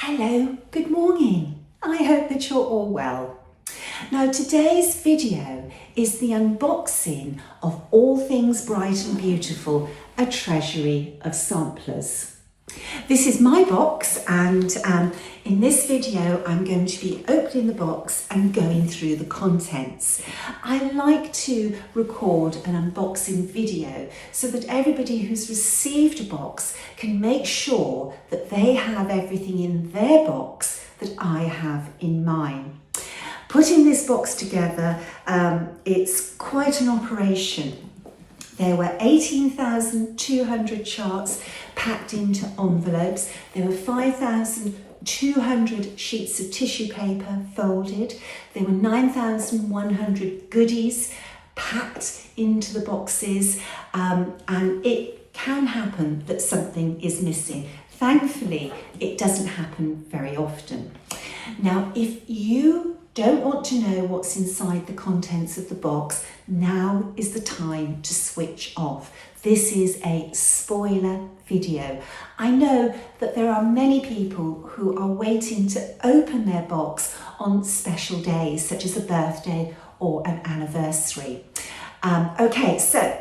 Hello, good morning. I hope that you're all well. Now today's video is the unboxing of All Things Bright and Beautiful, a treasury of samplers. This is my box and in this video I'm going to be opening the box and going through the contents. I like to record an unboxing video so that everybody who's received a box can make sure that they have everything in their box that I have in mine. Putting this box together, it's quite an operation. There were 18,200 charts packed into envelopes. There were 5,200 sheets of tissue paper folded. There were 9,100 goodies packed into the boxes, and it can happen that something is missing. Thankfully, it doesn't happen very often. Now, if you don't want to know what's inside the contents of the box, now is the time to switch off. This is a spoiler video. I know that there are many people who are waiting to open their box on special days, such as a birthday or an anniversary. Okay, so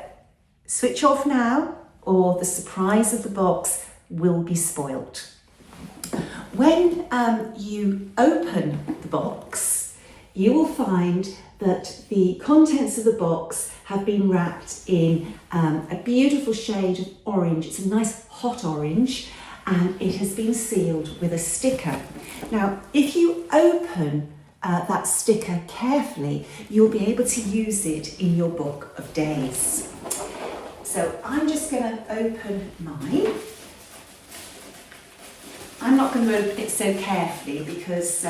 switch off now or the surprise of the box will be spoilt. When you open the box, you will find that the contents of the box have been wrapped in a beautiful shade of orange. It's a nice hot orange, and it has been sealed with a sticker. Now, if you open that sticker carefully, you'll be able to use it in your book of days. So I'm just going to open mine. I'm not going to open it so carefully because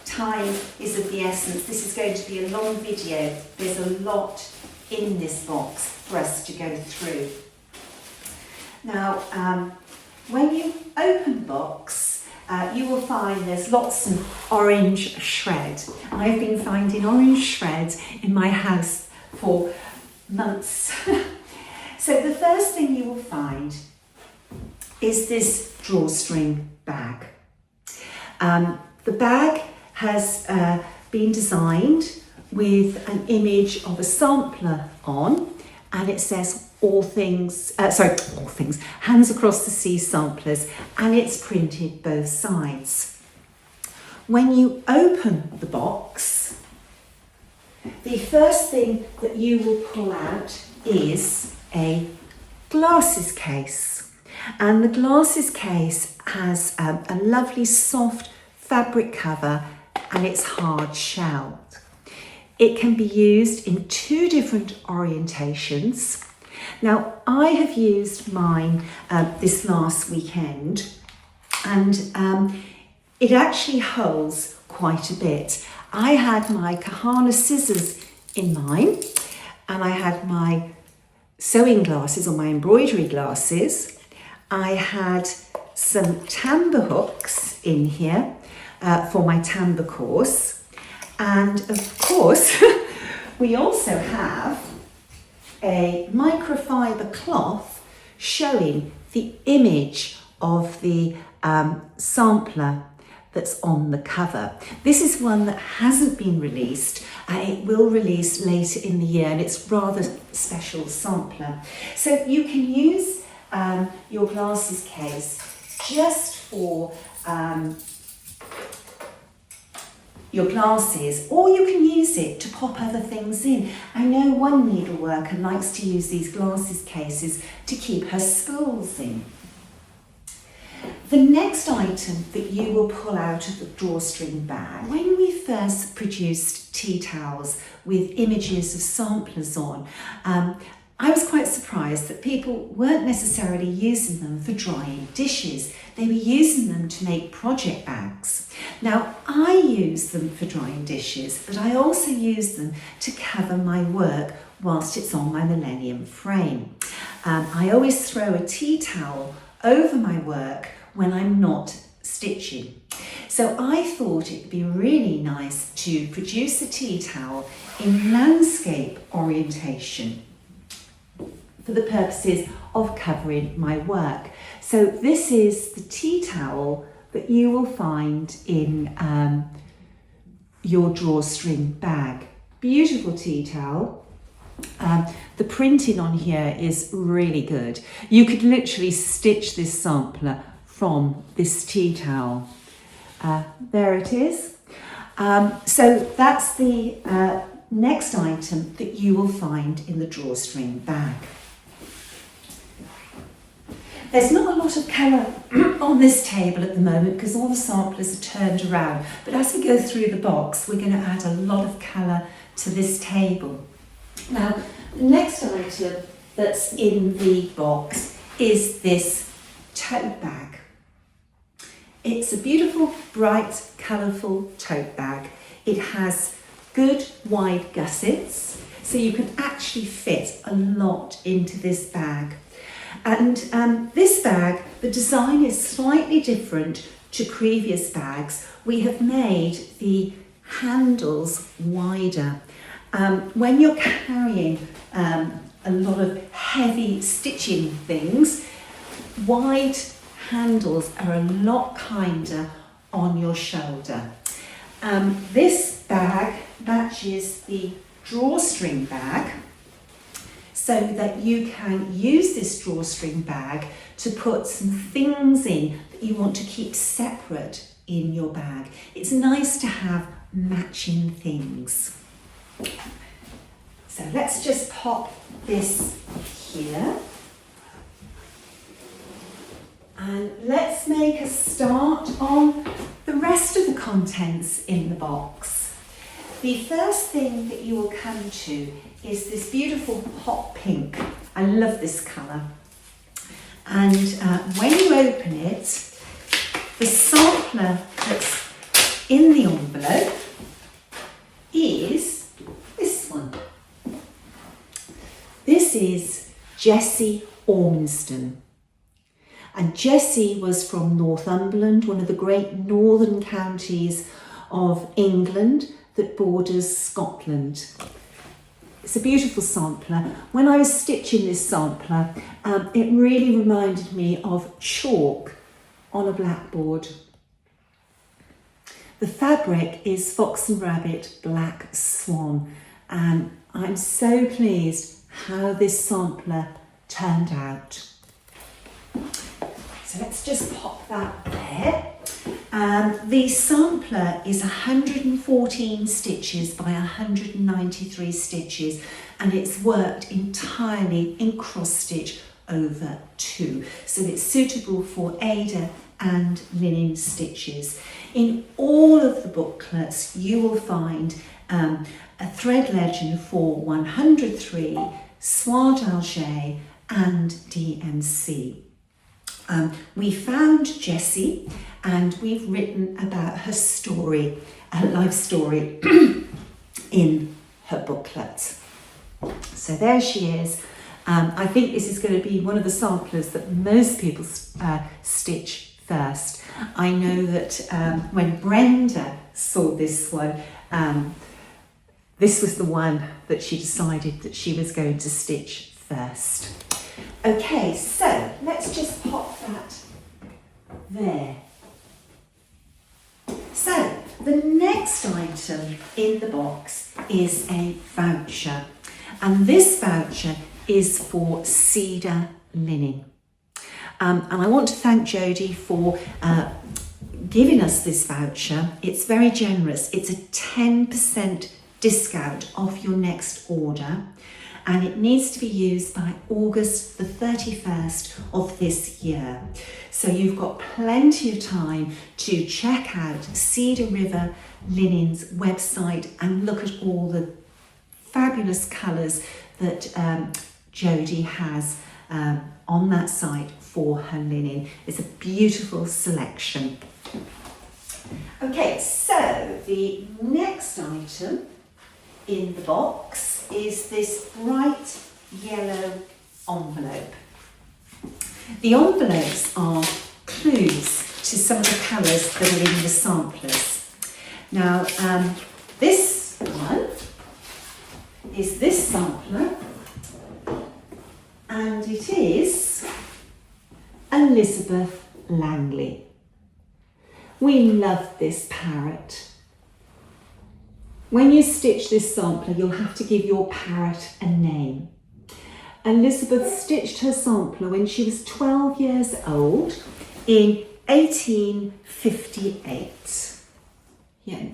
time is of the essence. This is going to be a long video. There's a lot in this box for us to go through. Now, when you open the box, you will find there's lots of orange shred. I've been finding orange shreds in my house for months. So the first thing you will find is this drawstring bag. The bag has been designed with an image of a sampler on, and it says all things, hands across the sea samplers, and it's printed both sides. When you open the box, the first thing that you will pull out is a glasses case. And the glasses case has a lovely soft fabric cover, and it's hard shelled. It can be used in two different orientations. Now, I have used mine this last weekend, and it actually holds quite a bit. I had my Kahana scissors in mine, and I had my sewing glasses or my embroidery glasses. I had some tambour hooks in here for my tambour course. And of course, we also have a microfiber cloth showing the image of the sampler that's on the cover. This is one that hasn't been released. It will release later in the year, and it's rather special sampler. So you can use your glasses case just for your glasses, or you can use it to pop other things in. I know one needleworker likes to use these glasses cases to keep her spools in. The next item that you will pull out of the drawstring bag, when we first produced tea towels with images of samplers on, I was quite surprised that people weren't necessarily using them for drying dishes. They were using them to make project bags. Now, I use them for drying dishes, but I also use them to cover my work whilst it's on my Millennium frame. I always throw a tea towel over my work when I'm not stitching. So I thought it'd be really nice to produce a tea towel in landscape orientation for the purposes of covering my work. So this is the tea towel that you will find in your drawstring bag. Beautiful tea towel. The printing on here is really good. You could literally stitch this sampler from this tea towel. There it is. So that's the next item that you will find in the drawstring bag. There's not a lot of colour on this table at the moment because all the samplers are turned around, but as we go through the box we're going to add a lot of colour to this table. Now, the next item that's in the box is this tote bag. It's a beautiful, bright, colourful tote bag. It has good wide gussets, so you can actually fit a lot into this bag. And this bag, the design is slightly different to previous bags. We have made the handles wider. When you're carrying a lot of heavy stitching things, wide handles are a lot kinder on your shoulder. This bag matches the drawstring bag, so that you can use this drawstring bag to put some things in that you want to keep separate in your bag. It's nice to have matching things. So let's just pop this here. And let's make a start on the rest of the contents in the box. The first thing that you will come to is this beautiful hot pink. I love this colour. And when you open it, the sampler that's in the envelope is this one. This is Jessie Ormiston. And Jessie was from Northumberland, one of the great northern counties of England that borders Scotland. It's a beautiful sampler. When I was stitching this sampler, it really reminded me of chalk on a blackboard. The fabric is Fox and Rabbit Black Swan, and I'm so pleased how this sampler turned out. So let's just pop that there. The sampler is 114 stitches by 193 stitches, and it's worked entirely in cross stitch over 2. So it's suitable for Ada and linen stitches. In all of the booklets you will find a thread legend for 103, Soie d'Alger and DMC. We found Jessie and we've written about her story, her life story in her booklet. So there she is. I think this is going to be one of the samplers that most people stitch first. I know that when Brenda saw this one, this was the one that she decided that she was going to stitch first. Okay, so let's just pop that there. So the next item in the box is a voucher, and this voucher is for Cedar Linen. And I want to thank Jodie for giving us this voucher. It's very generous. It's a 10% discount off your next order, and it needs to be used by August the 31st of this year. So you've got plenty of time to check out Cedar River Linen's website and look at all the fabulous colours that Jodie has on that site for her linen. It's a beautiful selection. Okay, so the next item in the box is this bright yellow envelope. The envelopes are clues to some of the colours that are in the samplers. Now, this one is this sampler, and it is Elizabeth Langley. We love this parrot. When you stitch this sampler, you'll have to give your parrot a name. Elizabeth stitched her sampler when she was 12 years old in 1858. Yeah,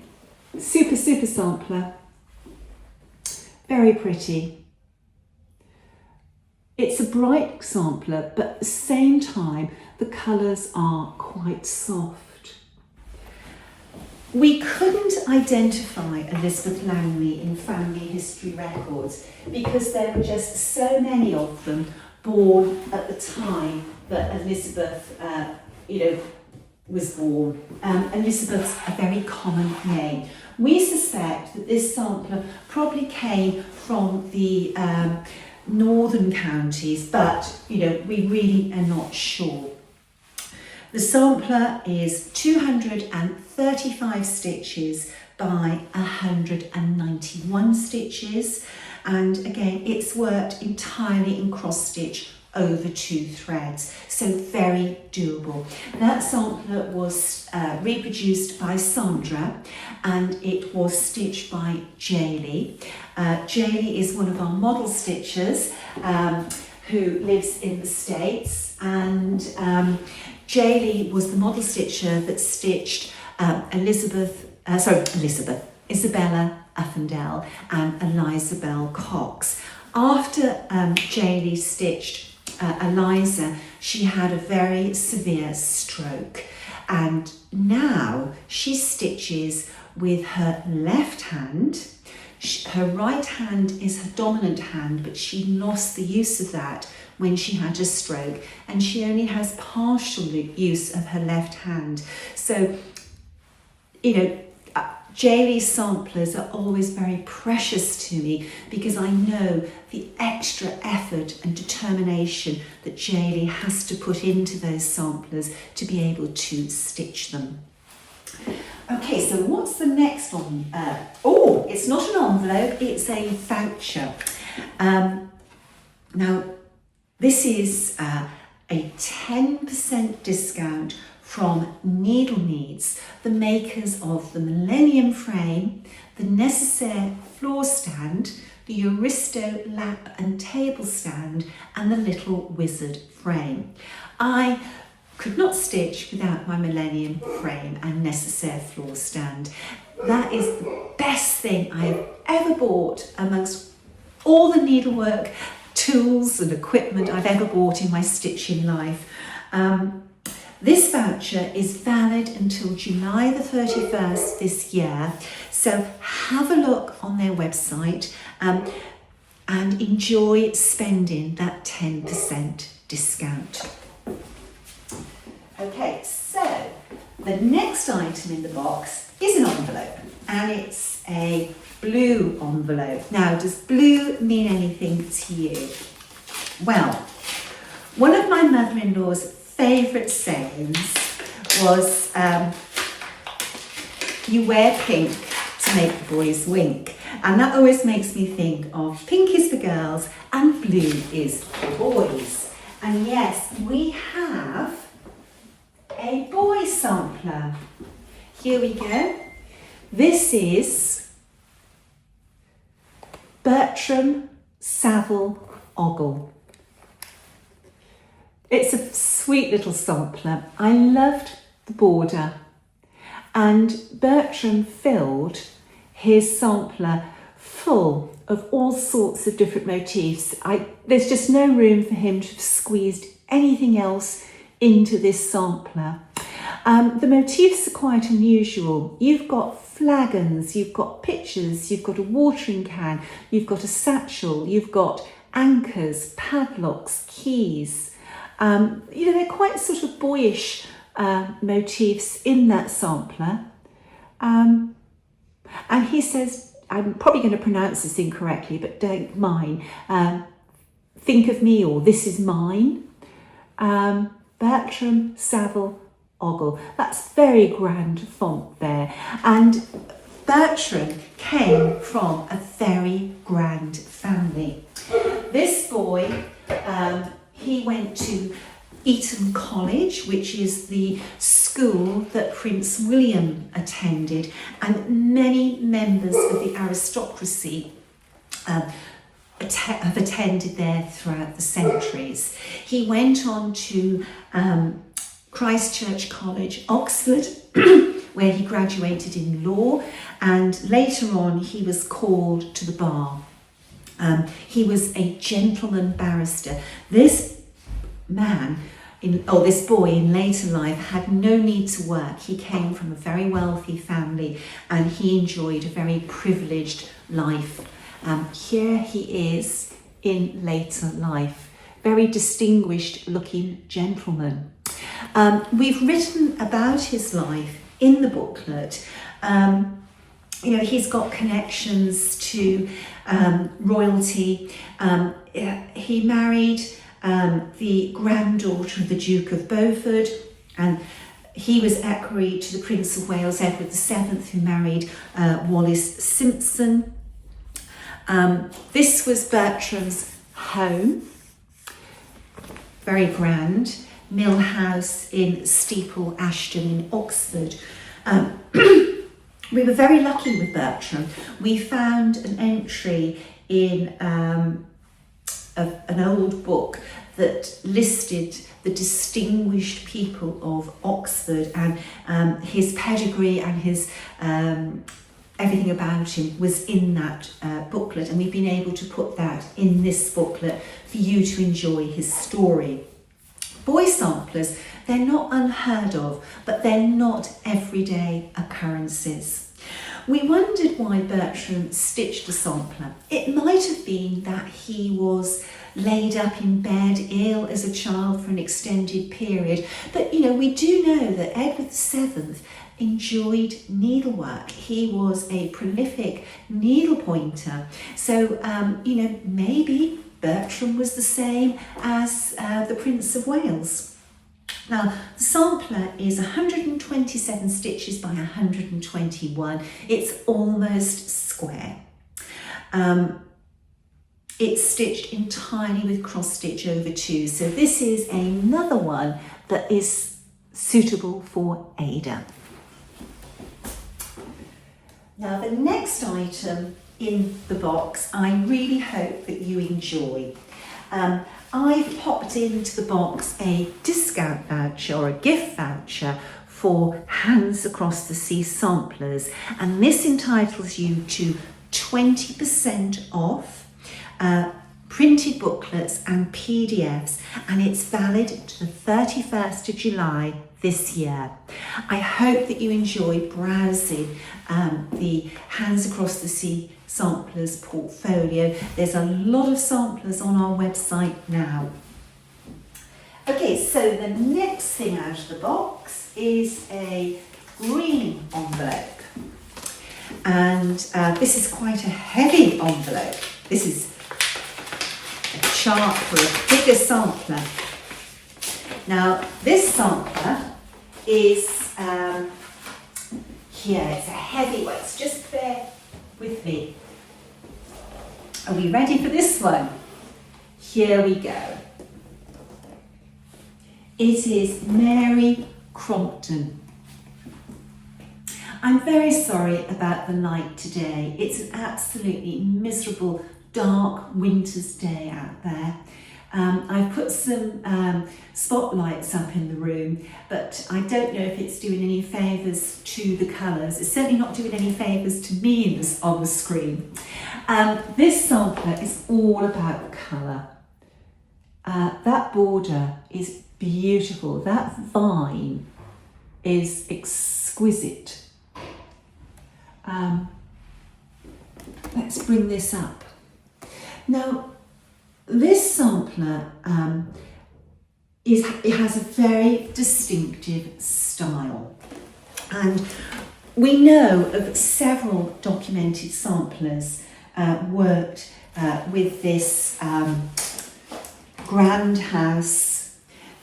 super sampler. Very pretty. It's a bright sampler, but at the same time, the colours are quite soft. We couldn't identify Elizabeth Langley in family history records because there were just so many of them born at the time that Elizabeth, was born. Elizabeth's a very common name. We suspect that this sampler probably came from the northern counties, but we really are not sure. The sampler is 235 stitches by 191 stitches, and again it's worked entirely in cross stitch over 2 threads, so very doable. That sampler was reproduced by Sandra, and it was stitched by Jaylee. Jaylee is one of our model stitchers who lives in the States, and Jaylee was the model stitcher that stitched Isabella Uffendell and Eliza Bell Cox. After Jaylee stitched Eliza, she had a very severe stroke, and now she stitches with her left hand. Her right hand is her dominant hand, but she lost the use of that when she had a stroke, and she only has partial use of her left hand. So, Jaylee's samplers are always very precious to me because I know the extra effort and determination that Jaylee has to put into those samplers to be able to stitch them. Okay, so what's the next one? It's not an envelope, it's a voucher. Now, this is a 10% discount from Needle Needs, the makers of the Millennium Frame, the Necessaire Floor Stand, the Aristo Lap and Table Stand, and the Little Wizard Frame. I could not stitch without my Millennium Frame and Necessaire Floor Stand. That is the best thing I have ever bought amongst all the needlework tools and equipment I've ever bought in my stitching life. This voucher is valid until July the 31st this year, so have a look on their website and enjoy spending that 10% discount. Okay, so the next item in the box is an envelope, and it's a blue envelope. Now, does blue mean anything to you? Well, one of my mother-in-law's favourite sayings was, you wear pink to make the boys wink. And that always makes me think of pink is for girls and blue is for boys. And yes, we have a boy sampler. Here we go. This is Bertram Savile Ogle. It's a sweet little sampler. I loved the border, and Bertram filled his sampler full of all sorts of different motifs. There's just no room for him to have squeezed anything else into this sampler. The motifs are quite unusual. You've got flagons, you've got pitchers, you've got a watering can, you've got a satchel, you've got anchors, padlocks, keys. They're quite sort of boyish motifs in that sampler. And he says, I'm probably going to pronounce this incorrectly, but don't mind. Think of me, or this is mine. Bertram Savile Ogle. That's very grand font there. And Bertram came from a very grand family. This boy, he went to Eton College, which is the school that Prince William attended, and many members of the aristocracy have attended there throughout the centuries. He went on to Christchurch College, Oxford, where he graduated in law, and later on he was called to the bar. He was a gentleman barrister. This boy in later life had no need to work. He came from a very wealthy family and he enjoyed a very privileged life. Here he is in later life, very distinguished looking gentleman. We've written about his life in the booklet. He's got connections to royalty. He married the granddaughter of the Duke of Beaufort, and he was equerry to the Prince of Wales, Edward VII, who married Wallace Simpson. This was Bertram's home, very grand, Mill House in Steeple Ashton in Oxford. We were very lucky with Bertram. We found an entry in an old book that listed the distinguished people of Oxford, and his pedigree and his everything about him was in that booklet, and we've been able to put that in this booklet for you to enjoy his story. Boy samplers, they're not unheard of, but they're not everyday occurrences. We wondered why Bertram stitched a sampler. It might have been that he was laid up in bed ill as a child for an extended period, but we do know that Edward VII enjoyed needlework. He was a prolific needlepointer, so maybe Bertram was the same as the Prince of Wales. Now, the sampler is 127 stitches by 121. It's almost square. It's stitched entirely with cross stitch over 2. So this is another one that is suitable for Ada. Now, the next item in the box, I really hope that you enjoy. I've popped into the box a discount voucher or a gift voucher for Hands Across the Sea samplers, and this entitles you to 20% off printed booklets and PDFs, and it's valid to the 31st of July this year. I hope that you enjoy browsing the Hands Across the Sea samplers portfolio. There's a lot of samplers on our website now. Okay, so the next thing out of the box is a green envelope, and this is quite a heavy envelope. This is a chart for a bigger sampler. Now, this sampler is here. It's a heavy one. Just bear with me. Are we ready for this one? Here we go. It is Mary Crompton. I'm very sorry about the light today. It's an absolutely miserable, dark winter's day out there. I've put some spotlights up in the room, but I don't know if it's doing any favours to the colours. It's certainly not doing any favours to me on the screen. This sampler is all about colour. That border is beautiful. That vine is exquisite. Let's bring this up. Now, this sampler it has a very distinctive style, and we know of several documented samplers worked with this grand house,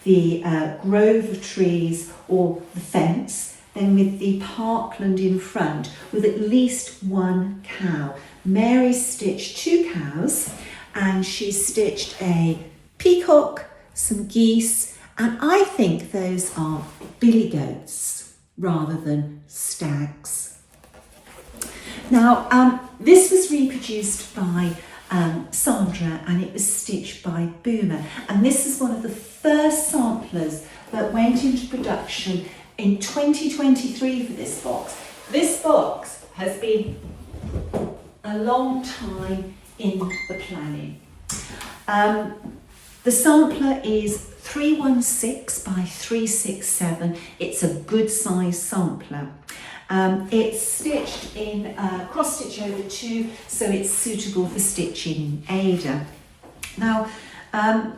the grove of trees or the fence, then with the parkland in front with at least one cow. Mary stitched 2 cows, and she stitched a peacock, some geese And I think those are billy goats rather than stags. Now, this was reproduced by Sandra, and it was stitched by Boomer. And this is one of the first samplers that went into production in 2023 for this box. This box has been a long time in the planning. The sampler is 316 by 367. It's a good size sampler. It's stitched in cross stitch over 2, so it's suitable for stitching in Ada. Now,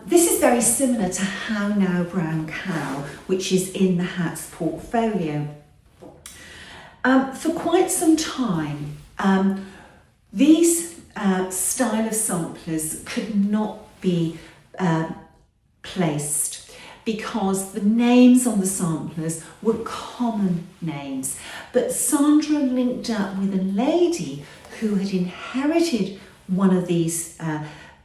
this is very similar to How Now Brown Cow, which is in the Hats portfolio. For quite some time, these style of samplers could not be placed because the names on the samplers were common names. But Sandra linked up with a lady who had inherited one of these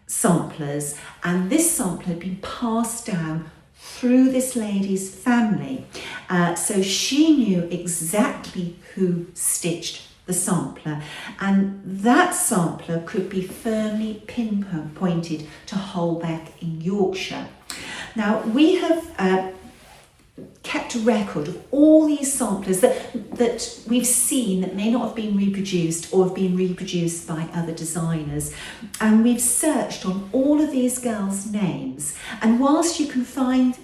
samplers, and this sampler had been passed down through this lady's family. So she knew exactly who stitched the sampler, and that sampler could be firmly pinpointed to Holbeck in Yorkshire. Now, we have kept a record of all these samplers that we've seen that may not have been reproduced or have been reproduced by other designers, and we've searched on all of these girls' names. And whilst you can find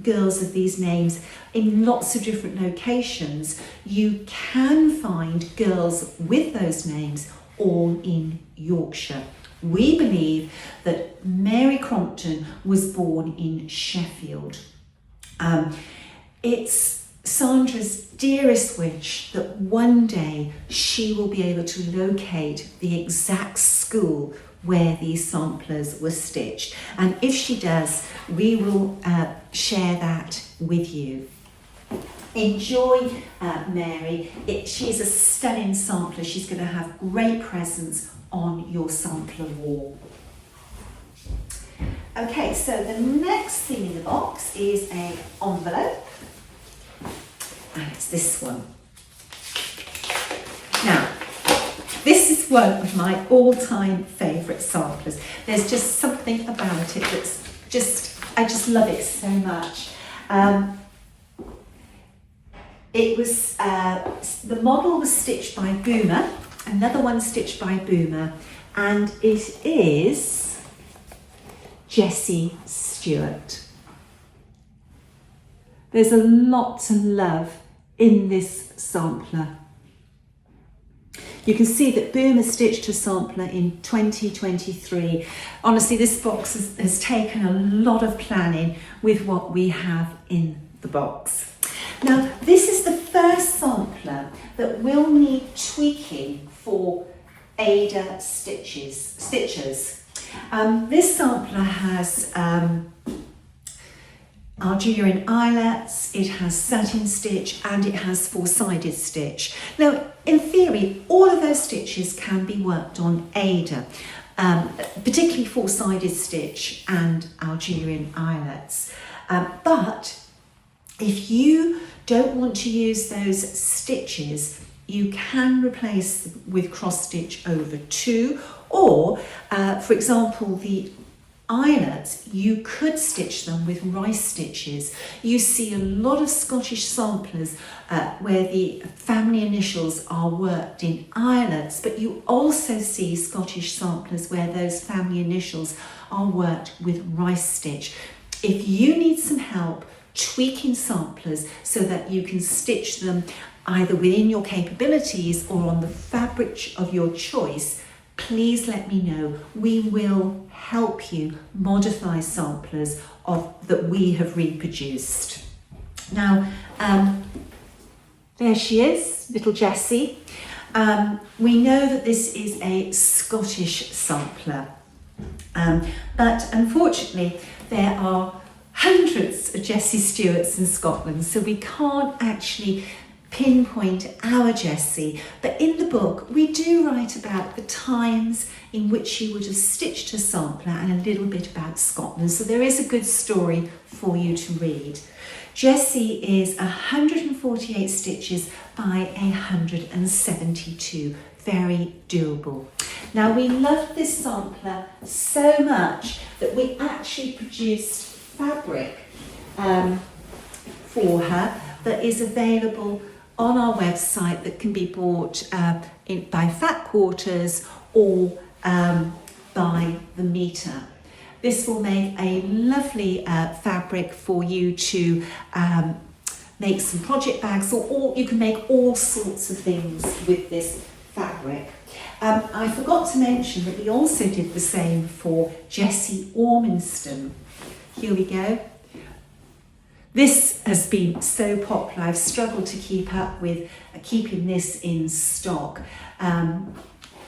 girls of these names in lots of different locations, you can find girls with those names all in Yorkshire. We believe that Mary Crompton was born in Sheffield. It's Sandra's dearest wish that one day she will be able to locate the exact school where these samplers were stitched. And if she does, we will share that with you. Enjoy Mary. She's a stunning sampler. She's going to have great presence on your sampler wall. Okay, so the next thing in the box is an envelope, and it's this one. Now, this is one of my all-time favourite samplers. There's just something about it that's I just love it so much. It was, the model was stitched by Boomer, another one stitched by Boomer, and it is Jessie Stewart. There's a lot to love in this sampler. You can see that Boomer stitched a sampler in 2023. Honestly, this box has taken a lot of planning with what we have in the box. Now, this is the first sampler that will need tweaking for Ada stitchers. This sampler has Algerian eyelets, it has satin stitch, and it has four-sided stitch. Now, in theory, all of those stitches can be worked on Ada, particularly four-sided stitch and Algerian eyelets. But if you don't want to use those stitches, you can replace them with cross stitch over 2, or for example, the eyelets, you could stitch them with rice stitches. You see a lot of Scottish samplers where the family initials are worked in eyelets, but you also see Scottish samplers where those family initials are worked with rice stitch. If you need some help tweaking samplers so that you can stitch them either within your capabilities or on the fabric of your choice, please let me know. We will help you modify samplers that we have reproduced. Now, there she is, little Jessie. We know that this is a Scottish sampler, but unfortunately there are hundreds of Jessie Stewarts in Scotland, so we can't actually pinpoint our Jessie, but in the book we do write about the times in which she would have stitched a sampler and a little bit about Scotland, so there is a good story for you to read. Jessie is 148 stitches by 172, very doable. Now we loved this sampler so much that we actually produced fabric for her that is available on our website that can be bought by Fat Quarters or by the metre. This will make a lovely fabric for you to make some project bags, or you can make all sorts of things with this fabric. I forgot to mention that we also did the same for Jessie Ormiston. Here we go. This has been so popular. I've struggled to keep up with keeping this in stock.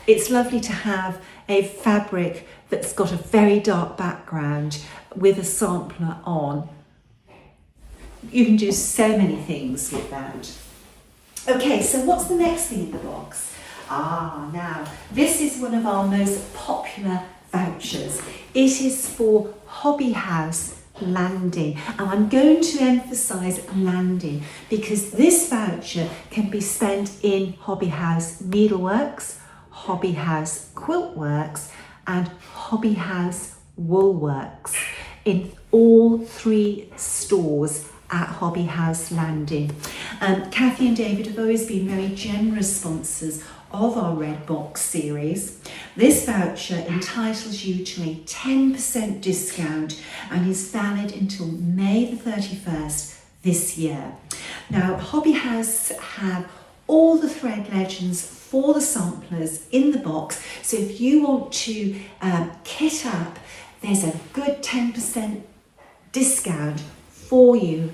It's lovely to have a fabric that's got a very dark background with a sampler on. You can do so many things with that. Okay, so what's the next thing in the box? Now, this is one of our most popular vouchers. It is for Hobby House Landing, and I'm going to emphasise landing because this voucher can be spent in Hobby House Needleworks, Hobby House Quiltworks and Hobby House Woolworks in all 3 stores at Hobby House Landing. Kathy and David have always been very generous sponsors of our Red Box series. This voucher entitles you to a 10% discount and is valid until May the 31st this year. Now, Hobby House have all the thread legends for the samplers in the box, so if you want to kit up, there's a good 10% discount for you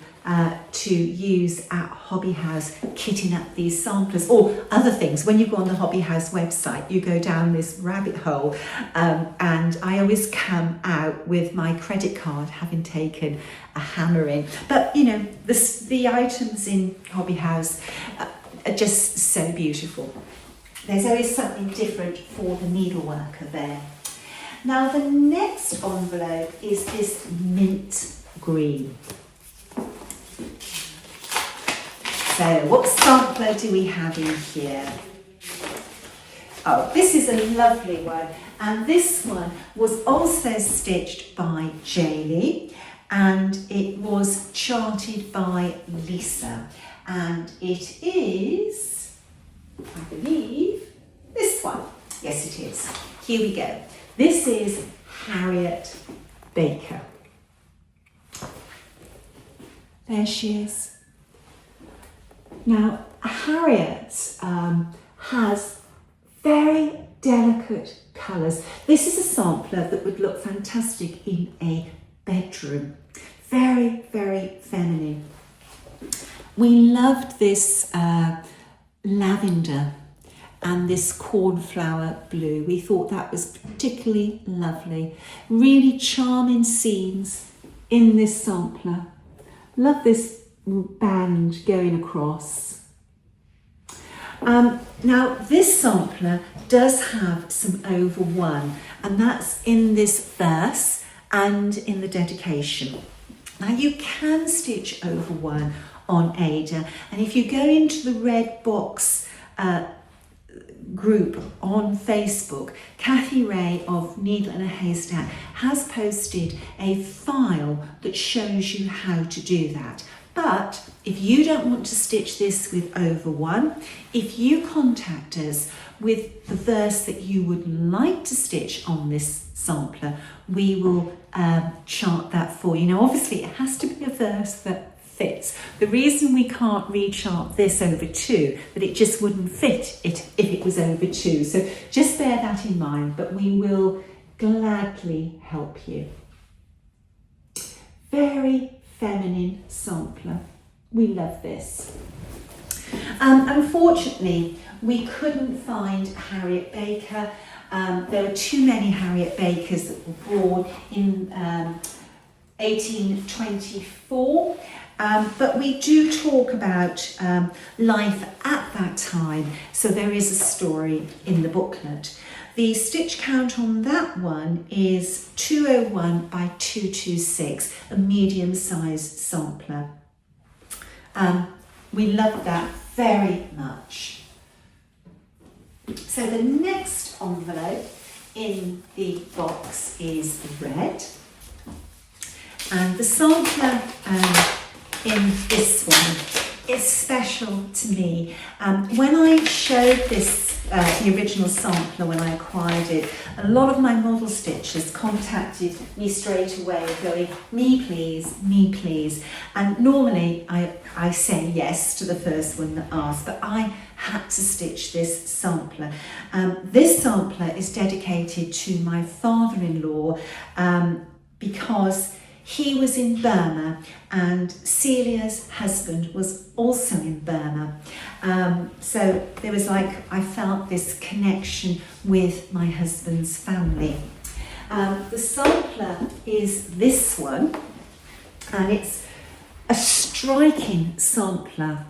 to use at Hobby House, kitting up these samplers or other things. When you go on the Hobby House website, you go down this rabbit hole, and I always come out with my credit card having taken a hammering. But you know, the items in Hobby House are just so beautiful. There's always something different for the needleworker there. Now the next envelope is this mint green. So what sampler do we have in here? Oh, this is a lovely one, and this one was also stitched by Jaylee, and it was charted by Lisa, and it is, I believe, this one. Yes, it is. Here we go. This is Harriet Baker. There she is. Now, Harriet has very delicate colours. This is a sampler that would look fantastic in a bedroom. Very, very feminine. We loved this lavender and this cornflower blue. We thought that was particularly lovely. Really charming scenes in this sampler. Love this band going across. Now this sampler does have some over one, and that's in this verse and in the dedication. Now you can stitch over one on Ada, and if you go into the Red Box group on Facebook, Kathy Ray of Needle and a Haystack has posted a file that shows you how to do that. But if you don't want to stitch this with over one, if you contact us with the verse that you would like to stitch on this sampler, we will chart that for you. Now obviously it has to be a verse that fits. The reason we can't rechart this over 2, that it just wouldn't fit it if it was over 2. So just bear that in mind, but we will gladly help you. Very feminine sampler. We love this. Unfortunately, we couldn't find Harriet Baker. There were too many Harriet Bakers that were born in 1824, But we do talk about life at that time, so there is a story in the booklet. The stitch count on that one is 201 by 226, a medium-sized sampler. We love that very much. So the next envelope in the box is red, and the sampler in this one is special to me. When I showed this, the original sampler when I acquired it, a lot of my model stitchers contacted me straight away going, me please, me please. And normally I say yes to the first one that asks, but I had to stitch this sampler. This sampler is dedicated to my father-in-law because he was in Burma and Celia's husband was also in Burma. So there was I felt this connection with my husband's family. The sampler is this one, and it's a striking sampler.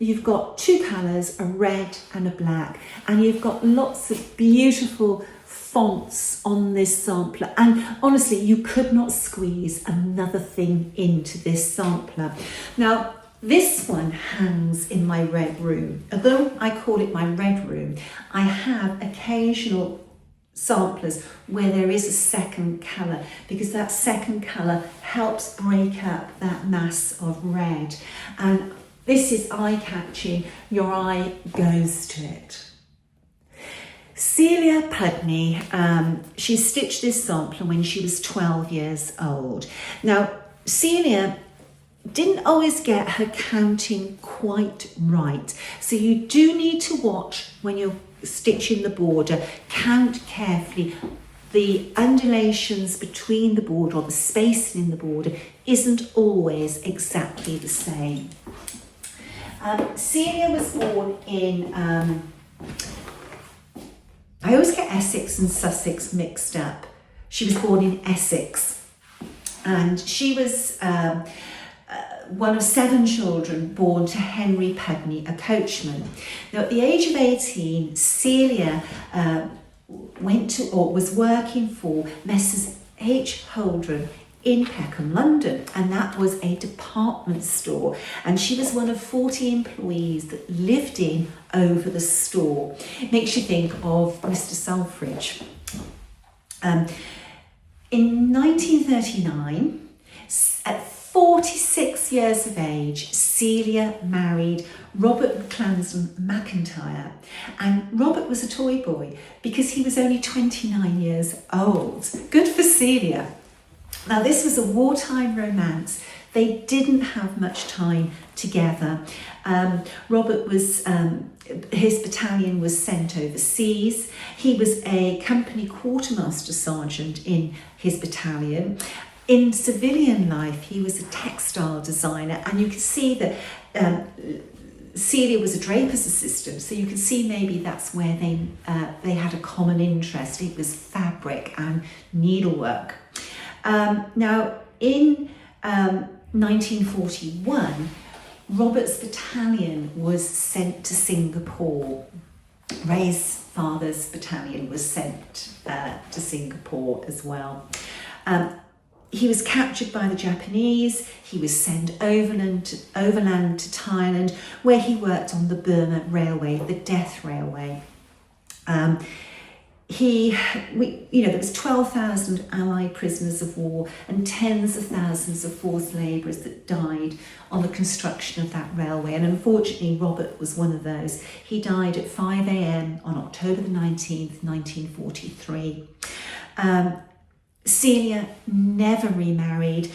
You've got two colours, a red and a black, and you've got lots of beautiful fonts on this sampler, and honestly you could not squeeze another thing into this sampler. Now this one hangs in my red room. Although I call it my red room, I have occasional samplers where there is a second colour, because that second colour helps break up that mass of red, and this is eye-catching. Your eye goes to it. Celia Pudney, she stitched this sampler when she was 12 years old. Now, Celia didn't always get her counting quite right, so you do need to watch when you're stitching the border. Count carefully. The undulations between the border, or the spacing in the border, isn't always exactly the same. Celia was born in... I always get Essex and Sussex mixed up. She was born in Essex, and she was one of 7 children born to Henry Pudney, a coachman. Now, at the age of 18, Celia was working for Messrs H. Holdren in Peckham, London, and that was a department store, and she was one of 40 employees that lived in over the store. It makes you think of Mr. Selfridge. In 1939, at 46 years of age, Celia married Robert Clansman McIntyre, and Robert was a toy boy because he was only 29 years old. Good for Celia. Now, this was a wartime romance. They didn't have much time together. Robert was, his battalion was sent overseas. He was a company quartermaster sergeant in his battalion. In civilian life, he was a textile designer, and you can see that Celia was a draper's assistant, so you can see maybe that's where they had a common interest. It was fabric and needlework. Now, in 1941, Robert's battalion was sent to Singapore. Ray's father's battalion was sent to Singapore as well. He was captured by the Japanese. He was sent overland to Thailand, where he worked on the Burma Railway, the Death Railway. There was 12,000 Allied prisoners of war and tens of thousands of forced labourers that died on the construction of that railway. And unfortunately, Robert was one of those. He died at 5 a.m. on October the 19th, 1943. Celia never remarried.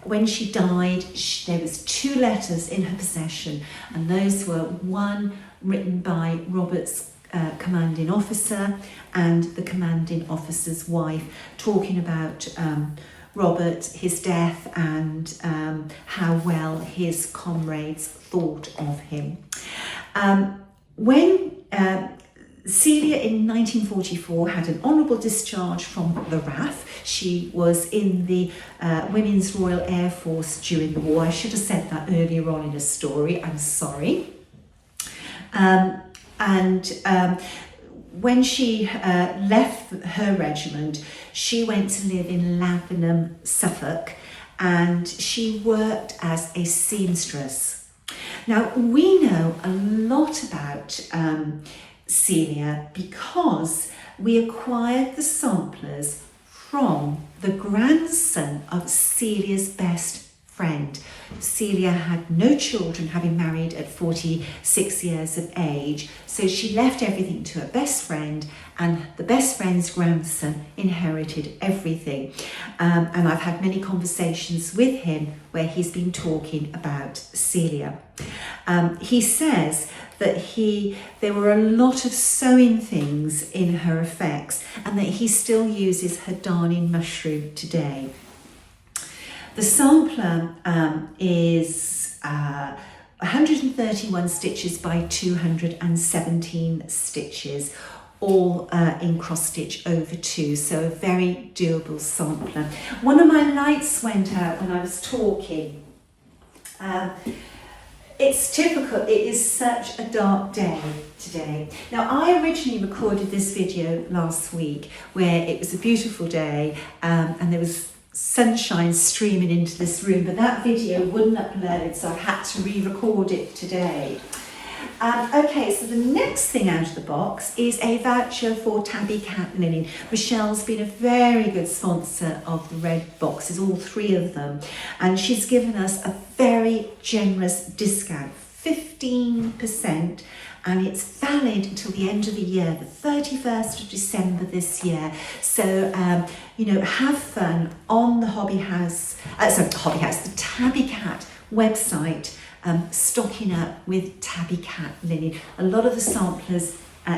When she died, there was 2 letters in her possession, and those were one written by Robert's commanding officer and the commanding officer's wife, talking about Robert, his death, and how well his comrades thought of him. When Celia in 1944 had an honourable discharge from the RAF. She was in the Women's Royal Air Force during the war. I should have said that earlier on in the story, I'm sorry. When she left her regiment, she went to live in Lavenham, Suffolk, and she worked as a seamstress. Now, we know a lot about Celia because we acquired the samplers from the grandson of Celia's best friend. Celia had no children, having married at 46 years of age, so she left everything to her best friend, and the best friend's grandson inherited everything. And I've had many conversations with him where he's been talking about Celia. He says that there were a lot of sewing things in her effects, and that he still uses her darning mushroom today. The sampler is 131 stitches by 217 stitches, all in cross stitch over 2, so a very doable sampler. One of my lights went out when I was talking. It's typical, it is such a dark day today. Now, I originally recorded this video last week where it was a beautiful day and there was sunshine streaming into this room, but that video wouldn't upload, so I had to re-record it today. Okay, so the next thing out of the box is a voucher for Tabby Catlin. Michelle's been a very good sponsor of the red boxes, all 3 of them, and she's given us a very generous discount, 15%, and it's valid until the end of the year, the 31st of December this year. So, you know, have fun on the the Tabby Cat website, stocking up with Tabby Cat linen. A lot of the samplers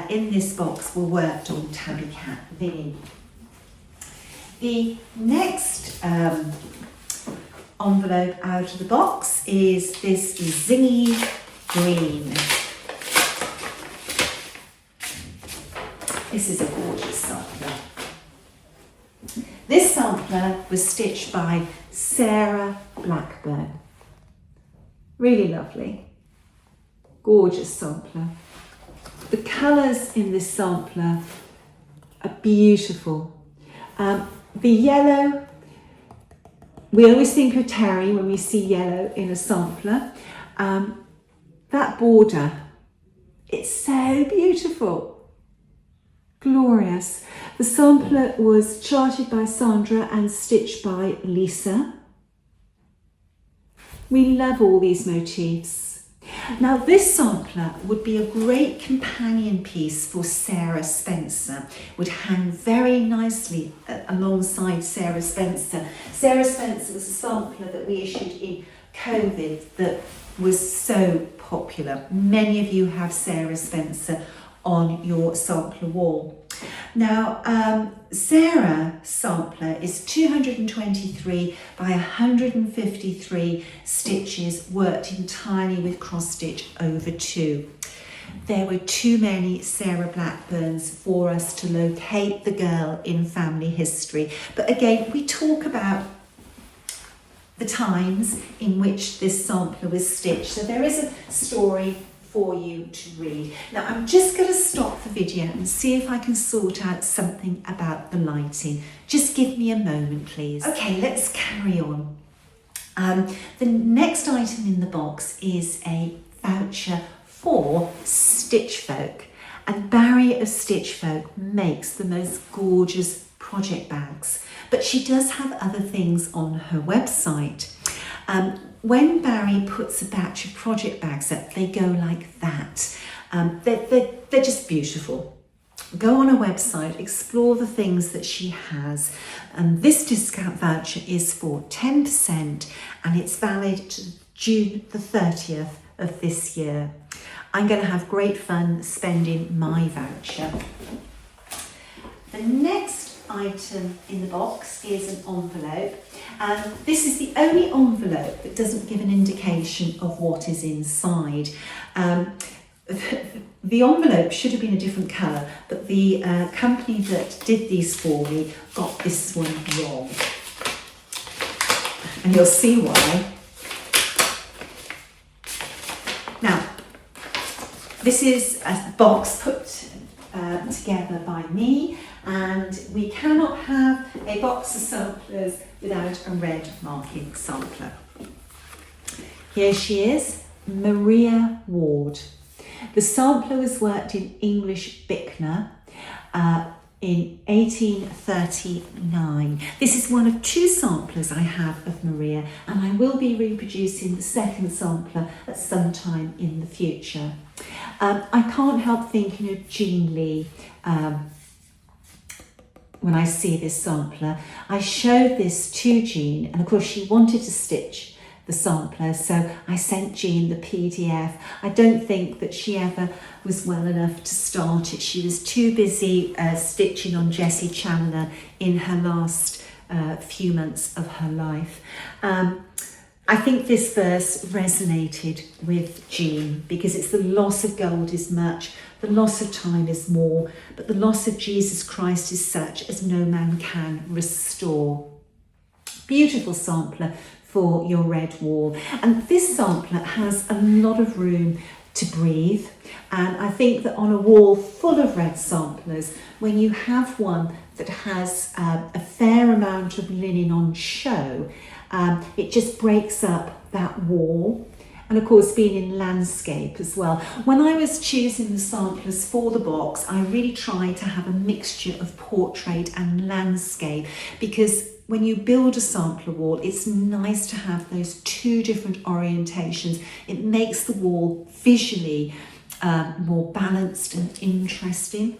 in this box were worked on Tabby Cat linen. The next envelope out of the box is this zingy green. This is a gorgeous sampler. This sampler was stitched by Sarah Blackburn. Really lovely, gorgeous sampler. The colours in this sampler are beautiful. The yellow, we always think of Terry when we see yellow in a sampler. That border, it's so beautiful. Glorious. The sampler was charted by Sandra and stitched by Lisa. We love all these motifs. Now, this sampler would be a great companion piece for Sarah Spencer. Would hang very nicely alongside Sarah Spencer. Sarah Spencer was a sampler that we issued in COVID that was so popular. Many of you have Sarah Spencer on your sampler wall. Now, Sarah sampler is 223 by 153 stitches, worked entirely with cross stitch over 2. There were too many Sarah Blackburns for us to locate the girl in family history. But again, we talk about the times in which this sampler was stitched. So there is a story for you to read. Now, I'm just going to stop the video and see if I can sort out something about the lighting. Just give me a moment, please. Okay, let's carry on. The next item in the box is a voucher for Stitch Folk, and Barry of Stitch Folk makes the most gorgeous project bags, but she does have other things on her website. When Barry puts a batch of project bags up, they go like that. They're just beautiful. Go on her website, explore the things that she has. And this discount voucher is for 10% and it's valid to June the 30th of this year. I'm going to have great fun spending my voucher. The next item in the box is an envelope, and this is the only envelope that doesn't give an indication of what is inside. the envelope should have been a different colour, but the company that did these for me got this one wrong. And you'll see why. Now, this is a box put together by me, and we cannot have a box of samplers without a red marking sampler. Here she is, Maria Ward. The sampler was worked in English Bicknor in 1839. This is one of two samplers I have of Maria, and I will be reproducing the second sampler at some time in the future. I can't help thinking of Jean Lee when I see this sampler. I showed this to Jean, and of course she wanted to stitch the sampler, so I sent Jean the PDF. I don't think that she ever was well enough to start it. She was too busy stitching on Jessie Chandler in her last few months of her life. I think this verse resonated with Jean because it's the loss of gold is much, the loss of time is more, but the loss of Jesus Christ is such as no man can restore. Beautiful sampler for your red wall, and this sampler has a lot of room to breathe, and I think that on a wall full of red samplers, when you have one that has a fair amount of linen on show, it just breaks up that wall. And of course, being in landscape as well. When I was choosing the samplers for the box, I really tried to have a mixture of portrait and landscape, because when you build a sampler wall, it's nice to have those two different orientations. It makes the wall visually more balanced and interesting.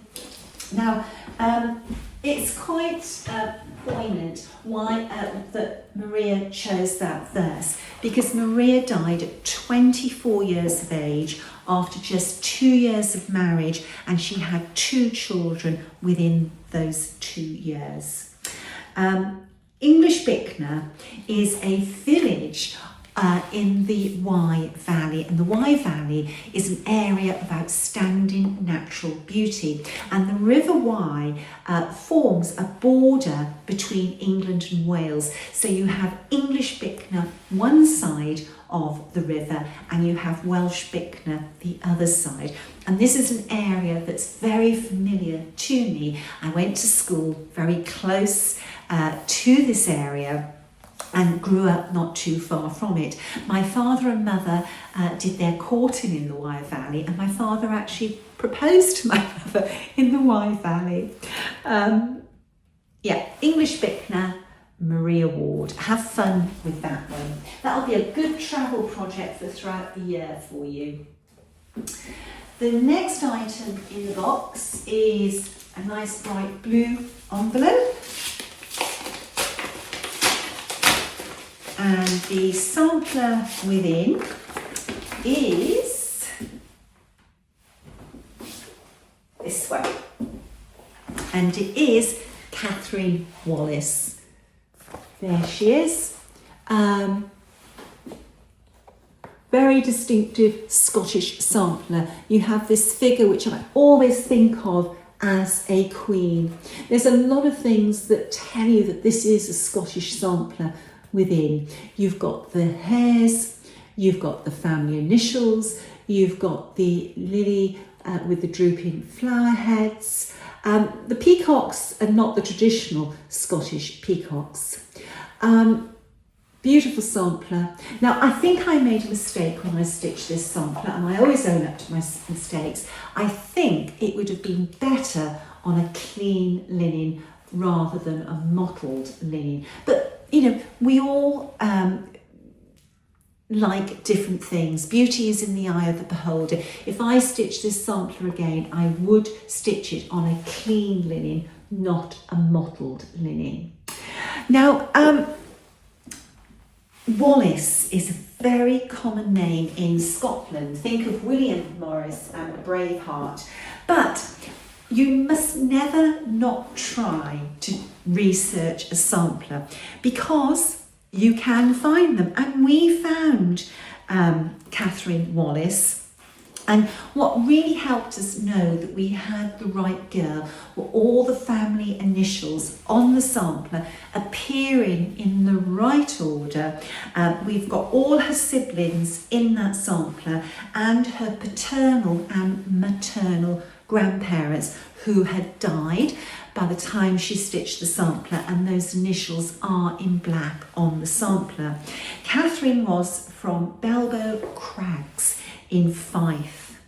Now, it's quite poignant why that Maria chose that verse, because Maria died at 24 years of age after just 2 years of marriage, and she had 2 children within those 2 years. English Bicknor is a village in the Wye Valley, and the Wye Valley is an area of outstanding natural beauty, and the River Wye forms a border between England and Wales. So you have English Bicknor one side of the river, and you have Welsh Bicknor the other side, and this is an area that's very familiar to me. I went to school very close to this area and grew up not too far from it. My father and mother did their courting in the Wye Valley, and my father actually proposed to my mother in the Wye Valley. English Bicknor, Maria Ward. Have fun with that one. That'll be a good travel project for throughout the year for you. The next item in the box is a nice bright blue envelope. And the sampler within is this one, and it is Catherine Wallace. There she is. Very distinctive Scottish sampler. You have this figure which I always think of as a queen. There's a lot of things that tell you that this is a Scottish sampler within. You've got the hares, you've got the family initials, you've got the lily with the drooping flower heads. The peacocks are not the traditional Scottish peacocks. Beautiful sampler. Now, I think I made a mistake when I stitched this sampler, and I always own up to my mistakes. I think it would have been better on a clean linen rather than a mottled linen. But, you know, we all like different things. Beauty is in the eye of the beholder. If I stitch this sampler again, I would stitch it on a clean linen, not a mottled linen. Now, Wallace is a very common name in Scotland. Think of William Morris and Braveheart. But you must never not try to research a sampler, because you can find them. And we found Catherine Wallace And what really helped us know that we had the right girl were all the family initials on the sampler appearing in the right order. We've got all her siblings in that sampler and her paternal and maternal grandparents who had died by the time she stitched the sampler, and those initials are in black on the sampler. Catherine was from Belbo Crags in Fife,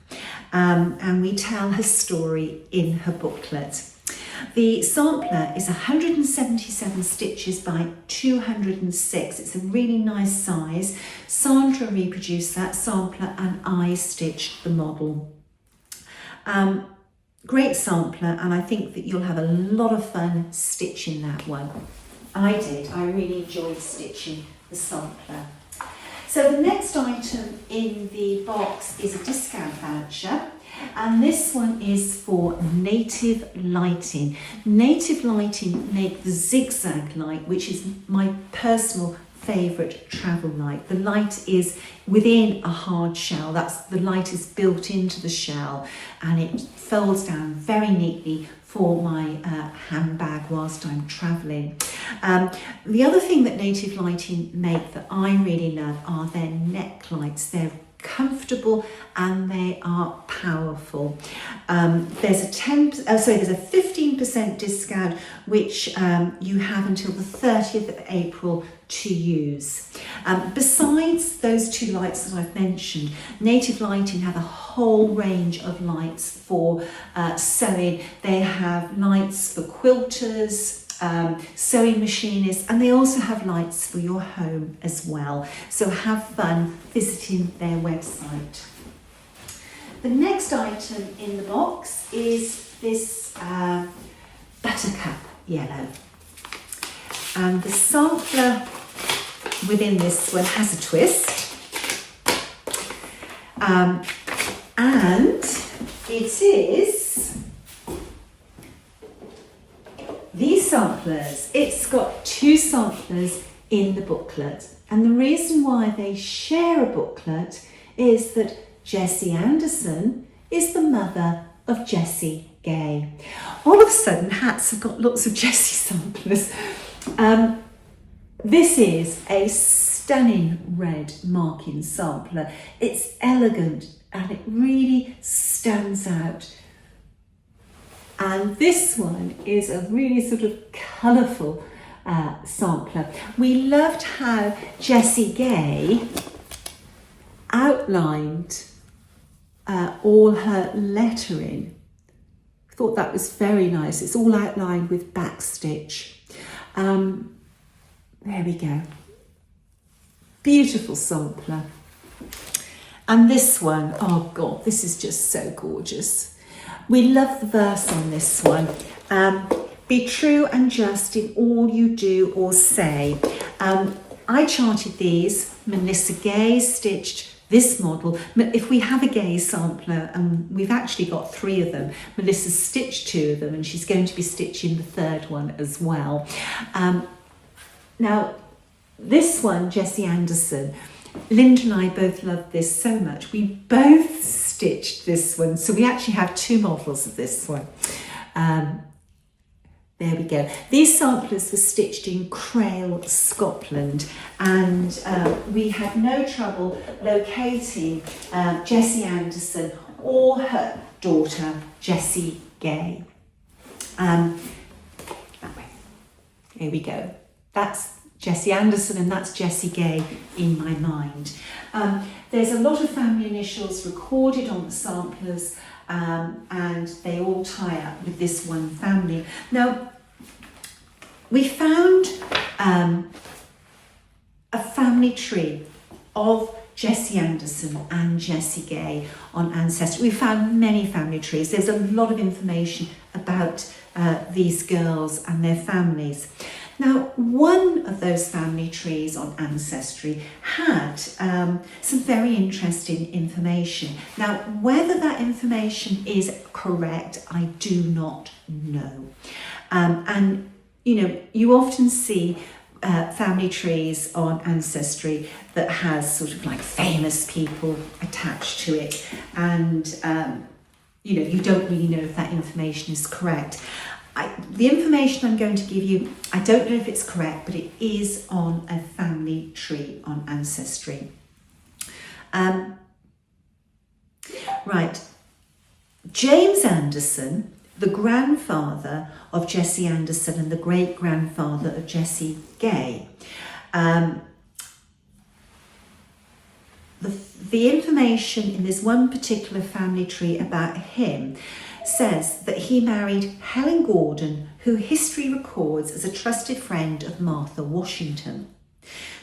and we tell her story in her booklet. The sampler is 177 stitches by 206. It's a really nice size. Sandra reproduced that sampler and I stitched the model. Great sampler, and I think that you'll have a lot of fun stitching that one. I did. I really enjoyed stitching the sampler. So the next item in the box is a discount voucher, and this one is for Native Lighting. Native Lighting make the zigzag light, which is my personal favourite travel light. The light is within a hard shell. The light is built into the shell, and it folds down very neatly for my handbag whilst I'm travelling. The other thing that Native Lighting make that I really love are their neck lights. They're comfortable and they are powerful. There's a 15% discount, which you have until the 30th of April to use. Besides those two lights that I've mentioned, Native Lighting have a whole range of lights for sewing. They have lights for quilters, sewing machinists, and they also have lights for your home as well. So have fun visiting their website. The next item in the box is this buttercup yellow. And the sampler within this one has a twist. And it is these samplers. It's got two samplers in the booklet. And the reason why they share a booklet is that Jessie Anderson is the mother of Jessie Gay. All of a sudden, hats have got lots of Jessie samplers. This is a stunning red marking sampler. It's elegant and it really stands out. And this one is a really sort of colourful sampler. We loved how Jessie Gay outlined all her lettering. I thought that was very nice. It's all outlined with backstitch. There we go. Beautiful sampler. And this one, oh God, this is just so gorgeous. We love the verse on this one. Be true and just in all you do or say. I charted these. Melissa Gay stitched this model. If we have a Gay sampler, and we've actually got 3 of them, Melissa stitched 2 of them and she's going to be stitching the 3rd one as well. Now, this one, Jessie Anderson, Linda and I both love this so much. We both stitched this one, so we actually have 2 models of this one. There we go. These samplers were stitched in Crail, Scotland, and we had no trouble locating Jessie Anderson or her daughter, Jessie Gay. That way. Here we go. That's Jessie Anderson and that's Jessie Gay in my mind. There's a lot of family initials recorded on the samplers, and they all tie up with this one family. Now, we found a family tree of Jessie Anderson and Jessie Gay on Ancestry. We found many family trees. There's a lot of information about these girls and their families. Now, one of those family trees on Ancestry had some very interesting information. Now, whether that information is correct, I do not know. And, you know, you often see family trees on Ancestry that has sort of like famous people attached to it, and you know, you don't really know if that information is correct. The information I'm going to give you, I don't know if it's correct, but it is on a family tree on Ancestry. Right, James Anderson, the grandfather of Jessie Anderson and the great-grandfather of Jessie Gay. The information in this one particular family tree about him says that he married Helen Gordon, who history records as a trusted friend of Martha Washington.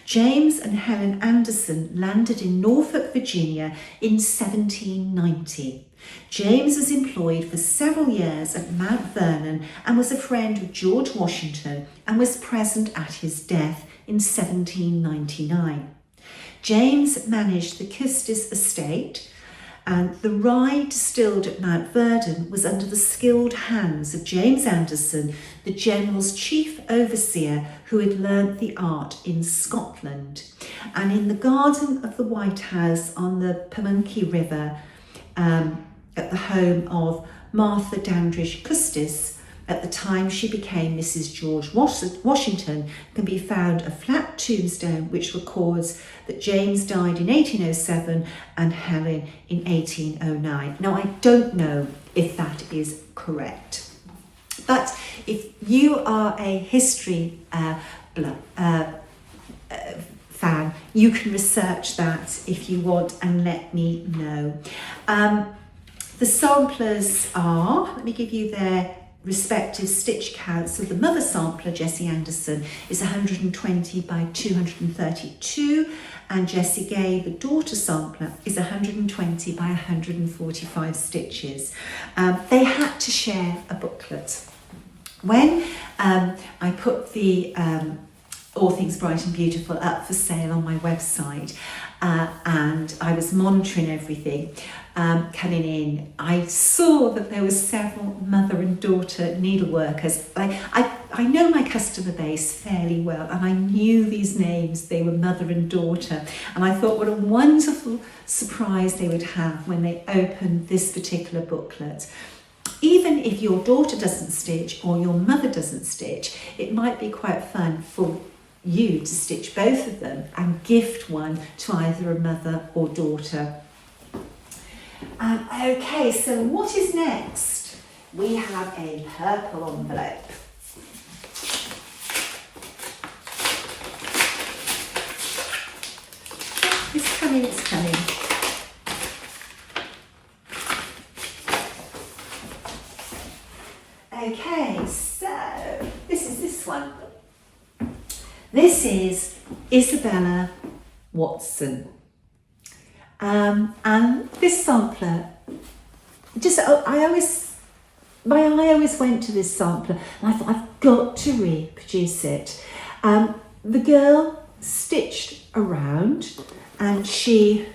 James and Helen Anderson landed in Norfolk, Virginia in 1790. James was employed for several years at Mount Vernon and was a friend of George Washington and was present at his death in 1799. James managed the Custis estate, and the rye distilled at Mount Vernon was under the skilled hands of James Anderson, the general's chief overseer who had learnt the art in Scotland. And in the garden of the White House on the Pamunkey River, at the home of Martha Dandridge Custis, at the time she became Mrs. George Washington, can be found a flat tombstone which records that James died in 1807 and Helen in 1809. Now, I don't know if that is correct, but if you are a history fan, you can research that if you want and let me know. The samplers are, let me give you their respective stitch counts. So the mother sampler, Jessie Anderson, is 120 by 232, and Jessie Gay, the daughter sampler, is 120 by 145 stitches. They had to share a booklet. When I put the All Things Bright and Beautiful up for sale on my website, and I was monitoring everything coming in, I saw that there were several mother and daughter needleworkers. I know my customer base fairly well, and I knew these names. They were mother and daughter, and I thought what a wonderful surprise they would have when they opened this particular booklet. Even if your daughter doesn't stitch or your mother doesn't stitch, it might be quite fun for you to stitch both of them and gift one to either a mother or daughter. Okay, so what is next? We have a purple envelope. It's coming, it's coming. Okay, so this is this one. This is Isabella Watson. And this sampler, my eye always went to this sampler, and I thought, I've got to reproduce it. The girl stitched around, and she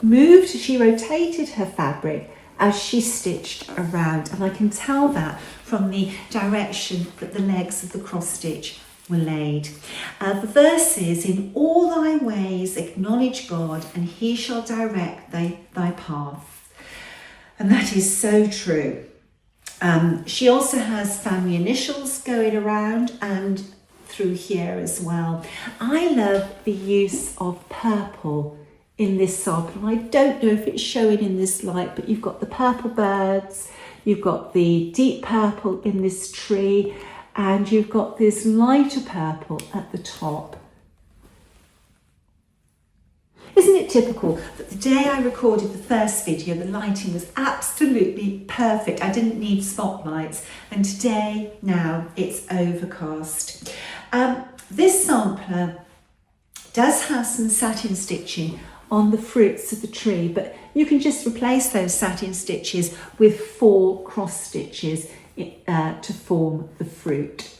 rotated her fabric as she stitched around, and I can tell that from the direction that the legs of the cross stitch were laid. The verse is, in all thy ways acknowledge God, and he shall direct thy path. And that is so true. She also has family initials going around and through here as well. I love the use of purple in this sample. I don't know if it's showing in this light, but you've got the purple birds, you've got the deep purple in this tree, and you've got this lighter purple at the top. Isn't it typical that the day I recorded the first video, the lighting was absolutely perfect. I didn't need spotlights, and today, now, it's overcast. This sampler does have some satin stitching on the fruits of the tree, but you can just replace those satin stitches with 4 cross stitches to form the fruit.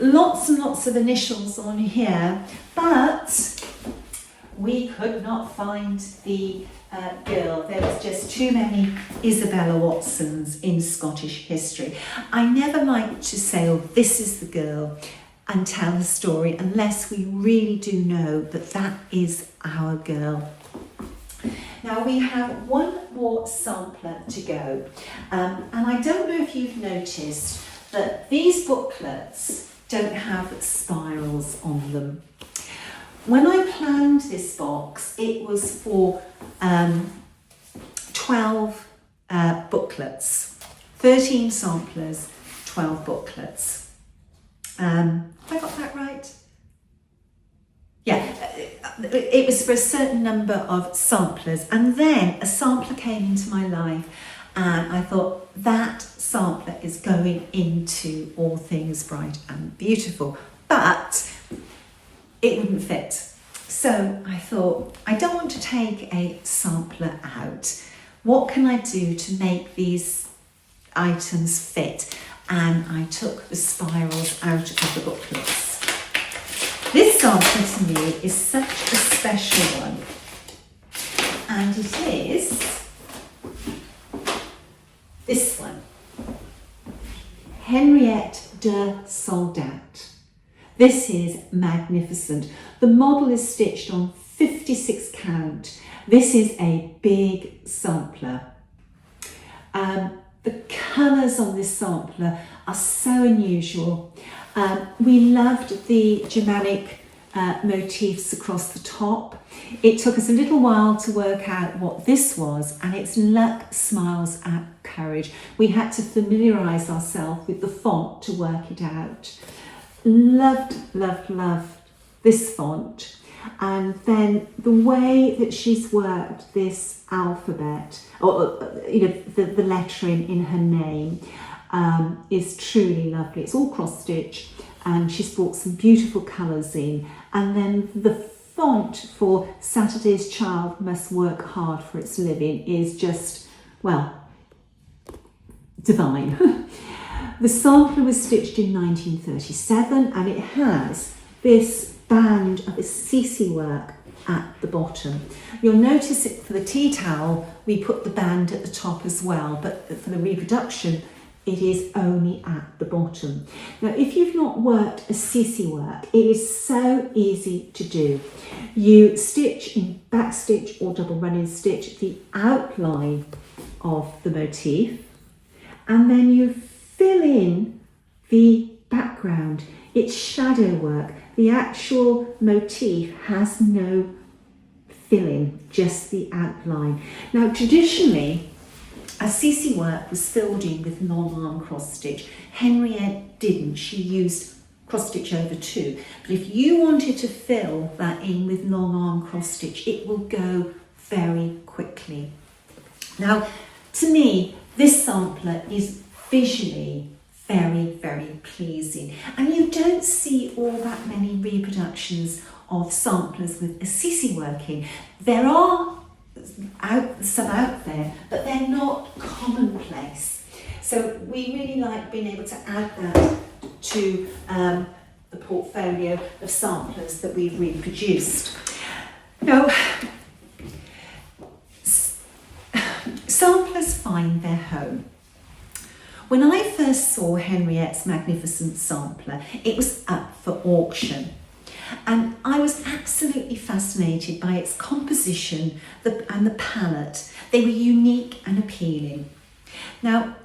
Lots and lots of initials on here, but we could not find the girl. There was just too many Isabella Watsons in Scottish history. I never like to say, oh, this is the girl. and tell the story unless we really do know that that is our girl. Now we have one more sampler to go, and I don't know if you've noticed that these booklets don't have spirals on them. When I planned this box, it was for 12 booklets, 13 samplers, 12 booklets. Have I got that right? Yeah, it was for a certain number of samplers, and then a sampler came into my life and I thought that sampler is going into All Things Bright and Beautiful, but it wouldn't fit. So I thought, I don't want to take a sampler out. What can I do to make these items fit? And I took the spirals out of the booklets. This sampler to me is such a special one, and it is this one, Henriette de Soldat. This is magnificent. The model is stitched on 56 count. This is a big sampler. The colours on this sampler are so unusual. We loved the Germanic motifs across the top. It took us a little while to work out what this was, and it's Luck Smiles at Courage. We had to familiarise ourselves with the font to work it out. Loved, loved, loved this font. And then the way that she's worked this alphabet, or the lettering in her name, is truly lovely. It's all cross stitch, and she's brought some beautiful colours in. And then the font for Saturday's Child Must Work Hard for Its Living is just, well, divine. The sampler was stitched in 1937, and it has this band of Assisi work at the bottom. You'll notice it for the tea towel, we put the band at the top as well, but for the reproduction, it is only at the bottom. Now, if you've not worked Assisi work, it is so easy to do. You stitch in back stitch or double running stitch the outline of the motif, and then you fill in the background. It's shadow work. The actual motif has no filling, just the outline. Now, traditionally, Assisi work was filled in with long arm cross stitch. Henriette didn't. She used cross stitch over 2. But if you wanted to fill that in with long arm cross stitch, it will go very quickly. Now, to me, this sampler is visually very, very pleasing. And you don't see all that many reproductions of samplers with Assisi working. There are some out there, but they're not commonplace. So we really like being able to add that to the portfolio of samplers that we've reproduced. Now, samplers find their home. When I first saw Henriette's magnificent sampler, it was up for auction. And I was absolutely fascinated by its composition and the palette. They were unique and appealing. Now,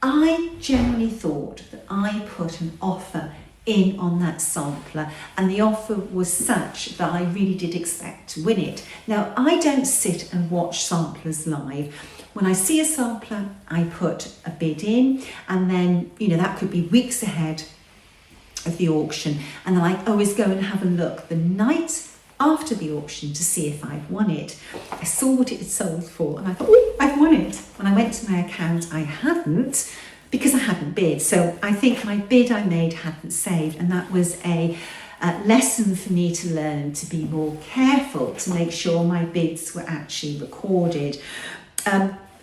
I generally thought that I put an offer in on that sampler, and the offer was such that I really did expect to win it. Now, I don't sit and watch samplers live. When I see a sampler, I put a bid in, and then, that could be weeks ahead of the auction. And then I always go and have a look the night after the auction to see if I'd won it. I saw what it had sold for, and I thought, oh, I've won it. When I went to my account, I hadn't, because I hadn't bid. So I think my bid I made hadn't saved, and that was a lesson for me to learn to be more careful to make sure my bids were actually recorded.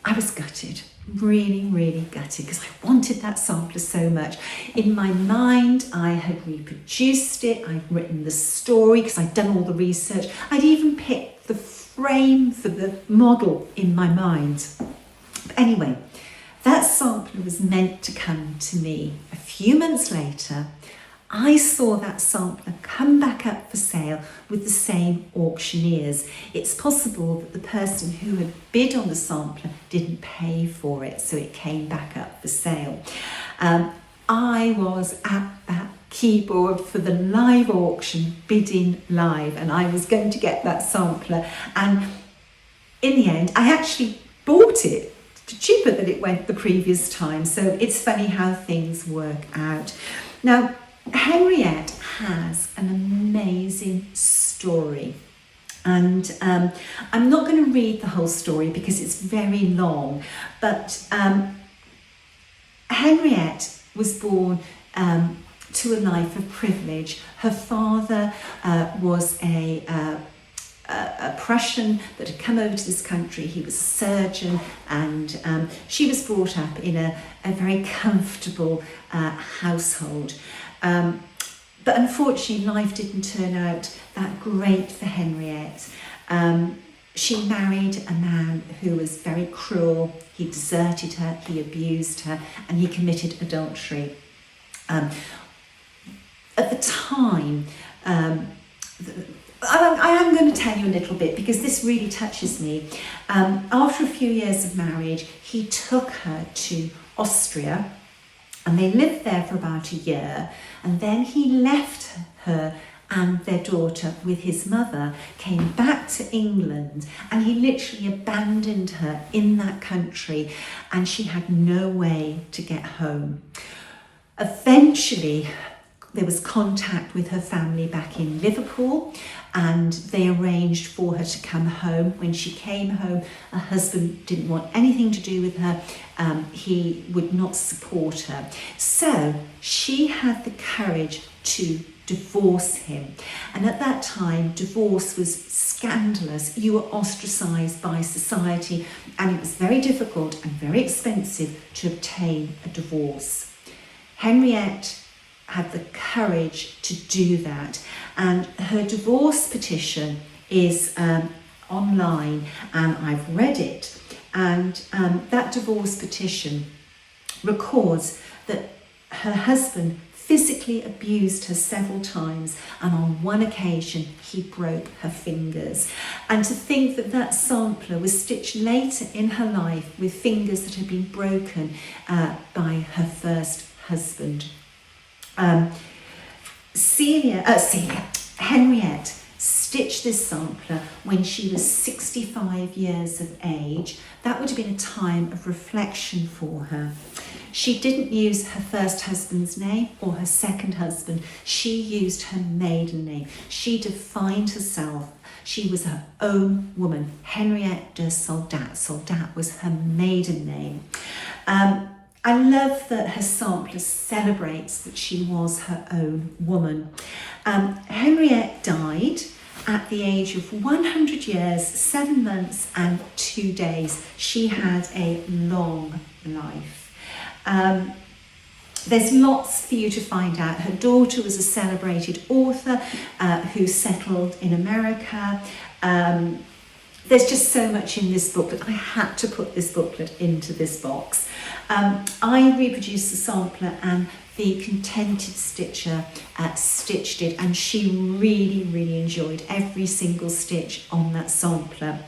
I was gutted, really, really gutted, because I wanted that sampler so much. In my mind, I had reproduced it, I'd written the story because I'd done all the research. I'd even picked the frame for the model in my mind. But anyway, that sampler was meant to come to me. A few months later, I saw that sampler come back up for sale with the same auctioneers. It's possible that the person who had bid on the sampler didn't pay for it, so it came back up for sale. I was at that keyboard for the live auction, bidding live, and I was going to get that sampler, and in the end I actually bought it cheaper than it went the previous time. So it's funny how things work out. Now, Henriette has an amazing story, and I'm not going to read the whole story because it's very long, but Henriette was born to a life of privilege. Her father was a Prussian that had come over to this country. He was a surgeon, and she was brought up in a very comfortable household. But unfortunately, life didn't turn out that great for Henriette. She married a man who was very cruel. He deserted her, he abused her, and he committed adultery. At the time, I am going to tell you a little bit because this really touches me. After a few years of marriage, he took her to Austria, and they lived there for about a year, and then he left her and their daughter with his mother, came back to England, and he literally abandoned her in that country, and she had no way to get home. Eventually, there was contact with her family back in Liverpool, and they arranged for her to come home. When she came home, her husband didn't want anything to do with her. He would not support her. So she had the courage to divorce him. And at that time, divorce was scandalous. You were ostracised by society, and it was very difficult and very expensive to obtain a divorce. Henriette had the courage to do that, and her divorce petition is online, and I've read it, and that divorce petition records that her husband physically abused her several times, and on one occasion he broke her fingers. And to think that that sampler was stitched later in her life with fingers that had been broken by her first husband. Henriette stitched this sampler when she was 65 years of age. That would have been a time of reflection for her. She didn't use her first husband's name or her second husband. She used her maiden name. She defined herself. She was her own woman. Henriette de Soldat. Soldat was her maiden name. I love that her sampler celebrates that she was her own woman. Henriette died at the age of 100 years, 7 months and 2 days. She had a long life. There's lots for you to find out. Her daughter was a celebrated author who settled in America. There's just so much in this booklet. I had to put this booklet into this box. I reproduced the sampler, and the Contented Stitcher stitched it, and she really enjoyed every single stitch on that sampler.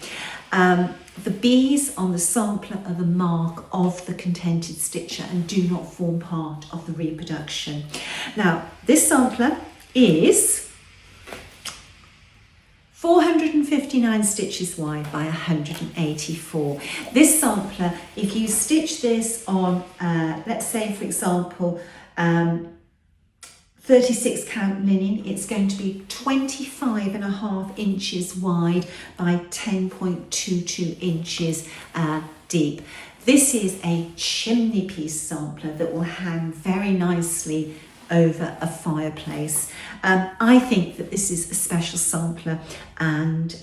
The bees on the sampler are the mark of the Contented Stitcher and do not form part of the reproduction. Now, this sampler is 459 stitches wide by 184. This sampler, if you stitch this on, let's say for example, 36 count linen, it's going to be 25.5 inches wide by 10.22 inches deep. This is a chimney piece sampler that will hang very nicely over a fireplace. I think that this is a special sampler, and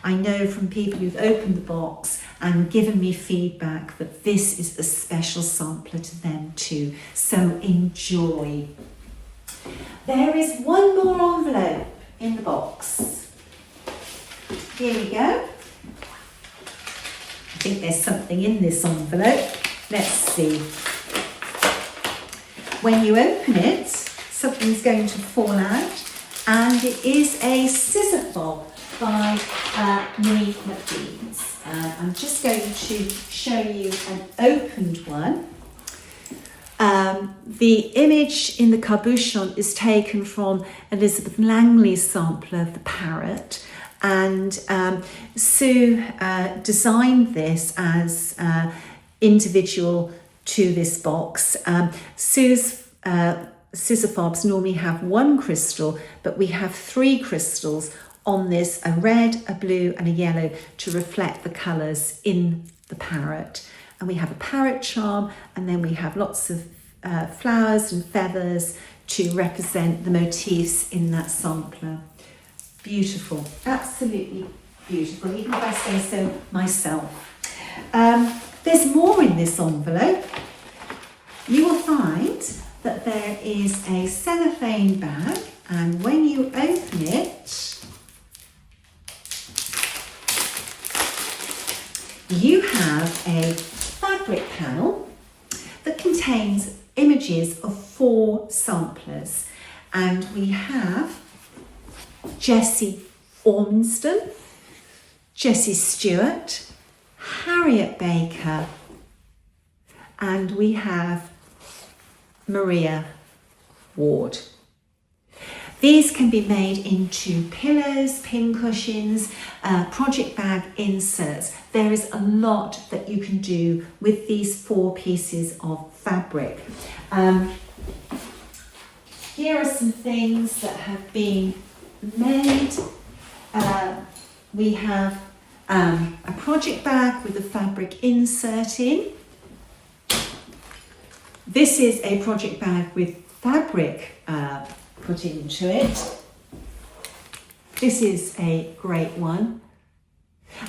I know from people who've opened the box and given me feedback that this is a special sampler to them too. So enjoy. There is one more envelope in the box. Here we go. I think there's something in this envelope. Let's see. When you open it, something's going to fall out, and it is a scissor fob by Minnie McBean's. I'm just going to show you an opened one. The image in the cabochon is taken from Elizabeth Langley's sampler of the parrot, and Sue designed this as individual to this box. Sue's scissor fobs normally have one crystal, but we have 3 crystals on this, a red, a blue and a yellow, to reflect the colours in the parrot. And we have a parrot charm, and then we have lots of flowers and feathers to represent the motifs in that sampler. Beautiful, absolutely beautiful, even if I say so myself. There's more in this envelope. You will find that there is a cellophane bag, and when you open it, you have a fabric panel that contains images of 4 samplers, and we have Jessie Ormston, Jessie Stewart, Harriet Baker, and we have Maria Ward. These can be made into pillows, pincushions, project bag inserts. There is a lot that you can do with these 4 pieces of fabric. Here are some things that have been made. We have a project bag with the fabric insert in. This is a project bag with fabric put into it. This is a great one.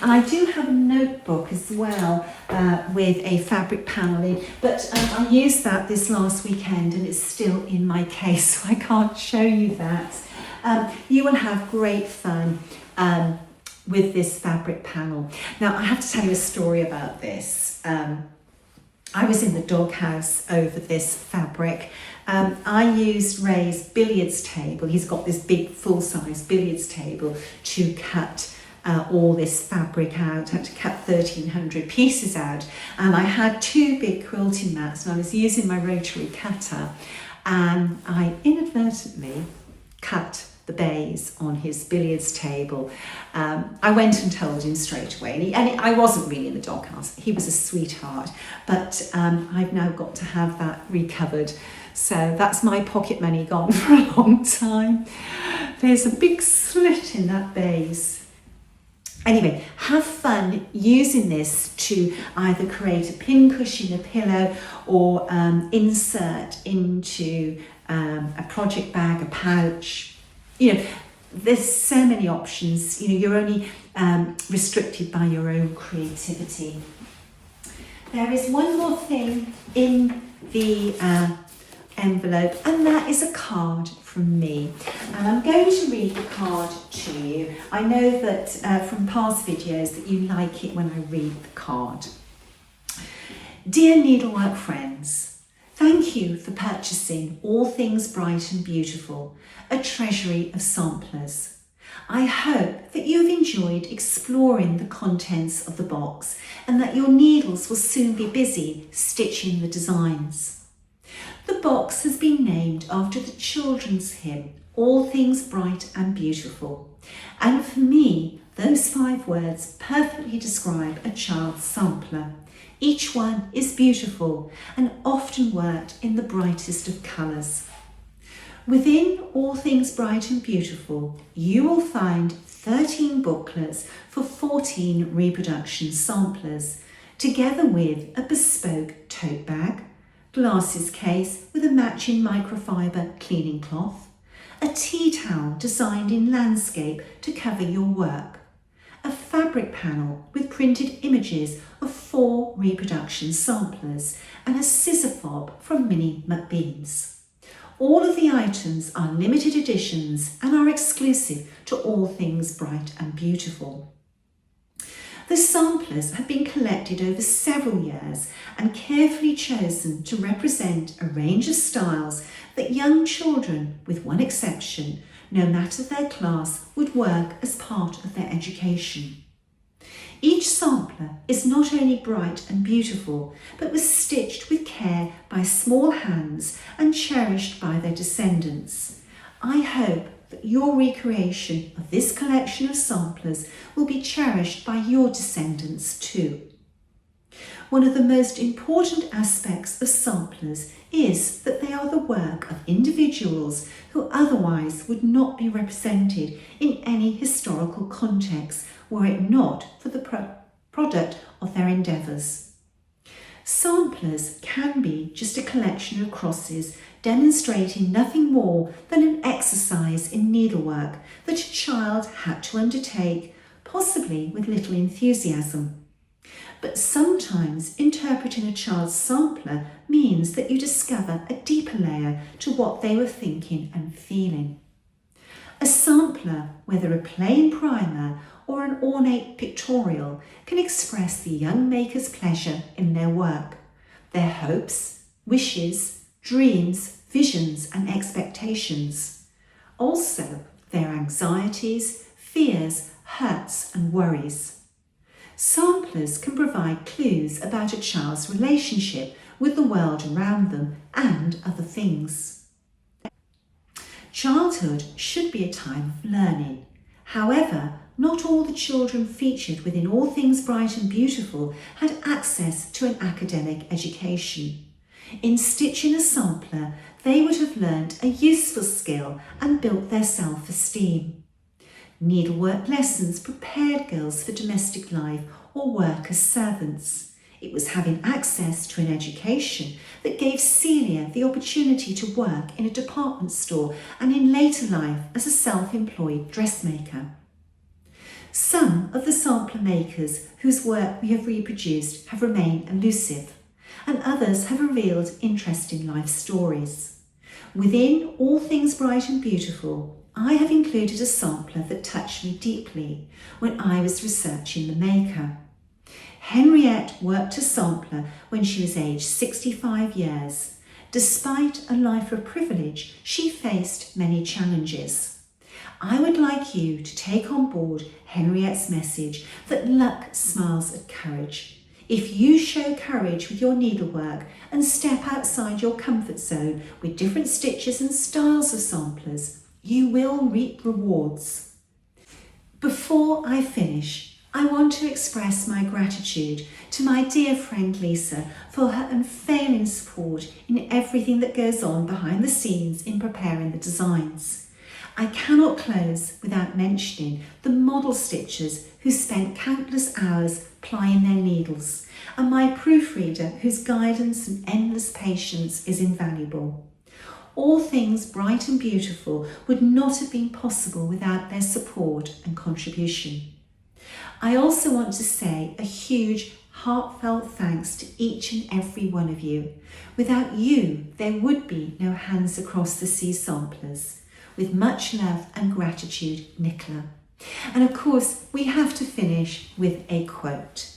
And I do have a notebook as well with a fabric panel in, but I used that this last weekend and it's still in my case, so I can't show you that. You will have great fun with this fabric panel. Now, I have to tell you a story about this. I was in the doghouse over this fabric. I used Ray's billiards table. He's got this big full-size billiards table to cut all this fabric out. I had to cut 1,300 pieces out, and I had 2 big quilting mats, and I was using my rotary cutter, and I inadvertently cut the bays on his billiards table. I went and told him straight away, and I wasn't really in the doghouse. He was a sweetheart, but I've now got to have that recovered. So that's my pocket money gone for a long time. There's a big slit in that base. Anyway, have fun using this to either create a pincushion, a pillow, or insert into a project bag, a pouch. You know, there's so many options. You know, you're only restricted by your own creativity. There is one more thing in the envelope, and that is a card from me. And I'm going to read the card to you. I know that from past videos that you like it when I read the card. Dear needlework friends, thank you for purchasing All Things Bright and Beautiful, a treasury of samplers. I hope that you have enjoyed exploring the contents of the box and that your needles will soon be busy stitching the designs. The box has been named after the children's hymn, All Things Bright and Beautiful. And for me, those 5 words perfectly describe a child's sampler. Each one is beautiful and often worked in the brightest of colours. Within All Things Bright and Beautiful, you will find 13 booklets for 14 reproduction samplers, together with a bespoke tote bag, glasses case with a matching microfiber cleaning cloth, a tea towel designed in landscape to cover your work, a fabric panel with printed images of 4 reproduction samplers, and a scissor fob from Minnie McBean's. All of the items are limited editions and are exclusive to All Things Bright and Beautiful. The samplers have been collected over several years and carefully chosen to represent a range of styles that young children, with one exception, no matter their class, would work as part of their education. Each sampler is not only bright and beautiful, but was stitched with care by small hands and cherished by their descendants. I hope that your recreation of this collection of samplers will be cherished by your descendants too. One of the most important aspects of samplers is that they are the work of individuals who otherwise would not be represented in any historical context were it not for the product of their endeavours. Samplers can be just a collection of crosses demonstrating nothing more than an exercise in needlework that a child had to undertake, possibly with little enthusiasm. But sometimes interpreting a child's sampler means that you discover a deeper layer to what they were thinking and feeling. A sampler, whether a plain primer or an ornate pictorial, can express the young maker's pleasure in their work, their hopes, wishes, dreams, visions and expectations. Also, their anxieties, fears, hurts and worries. Samplers can provide clues about a child's relationship with the world around them and other things. Childhood should be a time of learning. However, not all the children featured within All Things Bright and Beautiful had access to an academic education. In stitching a sampler, they would have learnt a useful skill and built their self-esteem. Needlework lessons prepared girls for domestic life or work as servants. It was having access to an education that gave Celia the opportunity to work in a department store and in later life as a self-employed dressmaker. Some of the sampler makers whose work we have reproduced have remained elusive, and others have revealed interesting life stories. Within All Things Bright and Beautiful, I have included a sampler that touched me deeply when I was researching the maker. Henriette worked a sampler when she was aged 65 years. Despite a life of privilege, she faced many challenges. I would like you to take on board Henriette's message that luck smiles at courage. If you show courage with your needlework and step outside your comfort zone with different stitches and styles of samplers, you will reap rewards. Before I finish, I want to express my gratitude to my dear friend Lisa for her unfailing support in everything that goes on behind the scenes in preparing the designs. I cannot close without mentioning the model stitchers who spent countless hours plying their needles, and my proofreader whose guidance and endless patience is invaluable. All Things Bright and Beautiful would not have been possible without their support and contribution. I also want to say a huge heartfelt thanks to each and every one of you. Without you, there would be no Hands Across the Sea samplers. With much love and gratitude, Nicola. And of course, we have to finish with a quote.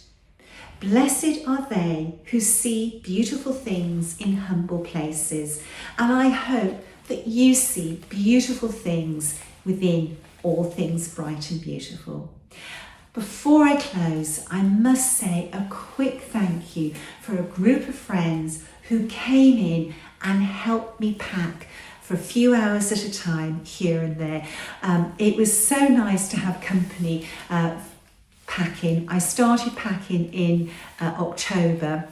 Blessed are they who see beautiful things in humble places. And I hope that you see beautiful things within All Things Bright and Beautiful. Before I close, I must say a quick thank you for a group of friends who came in and helped me pack for a few hours at a time here and there. It was so nice to have company packing. I started packing in October,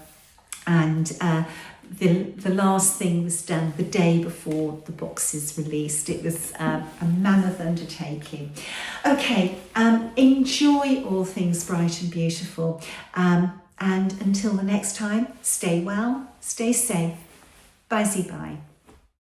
and the last thing was done the day before the boxes released. It was a mammoth undertaking. Okay, enjoy All Things Bright and Beautiful, and until the next time, stay well, stay safe. Bye-bye.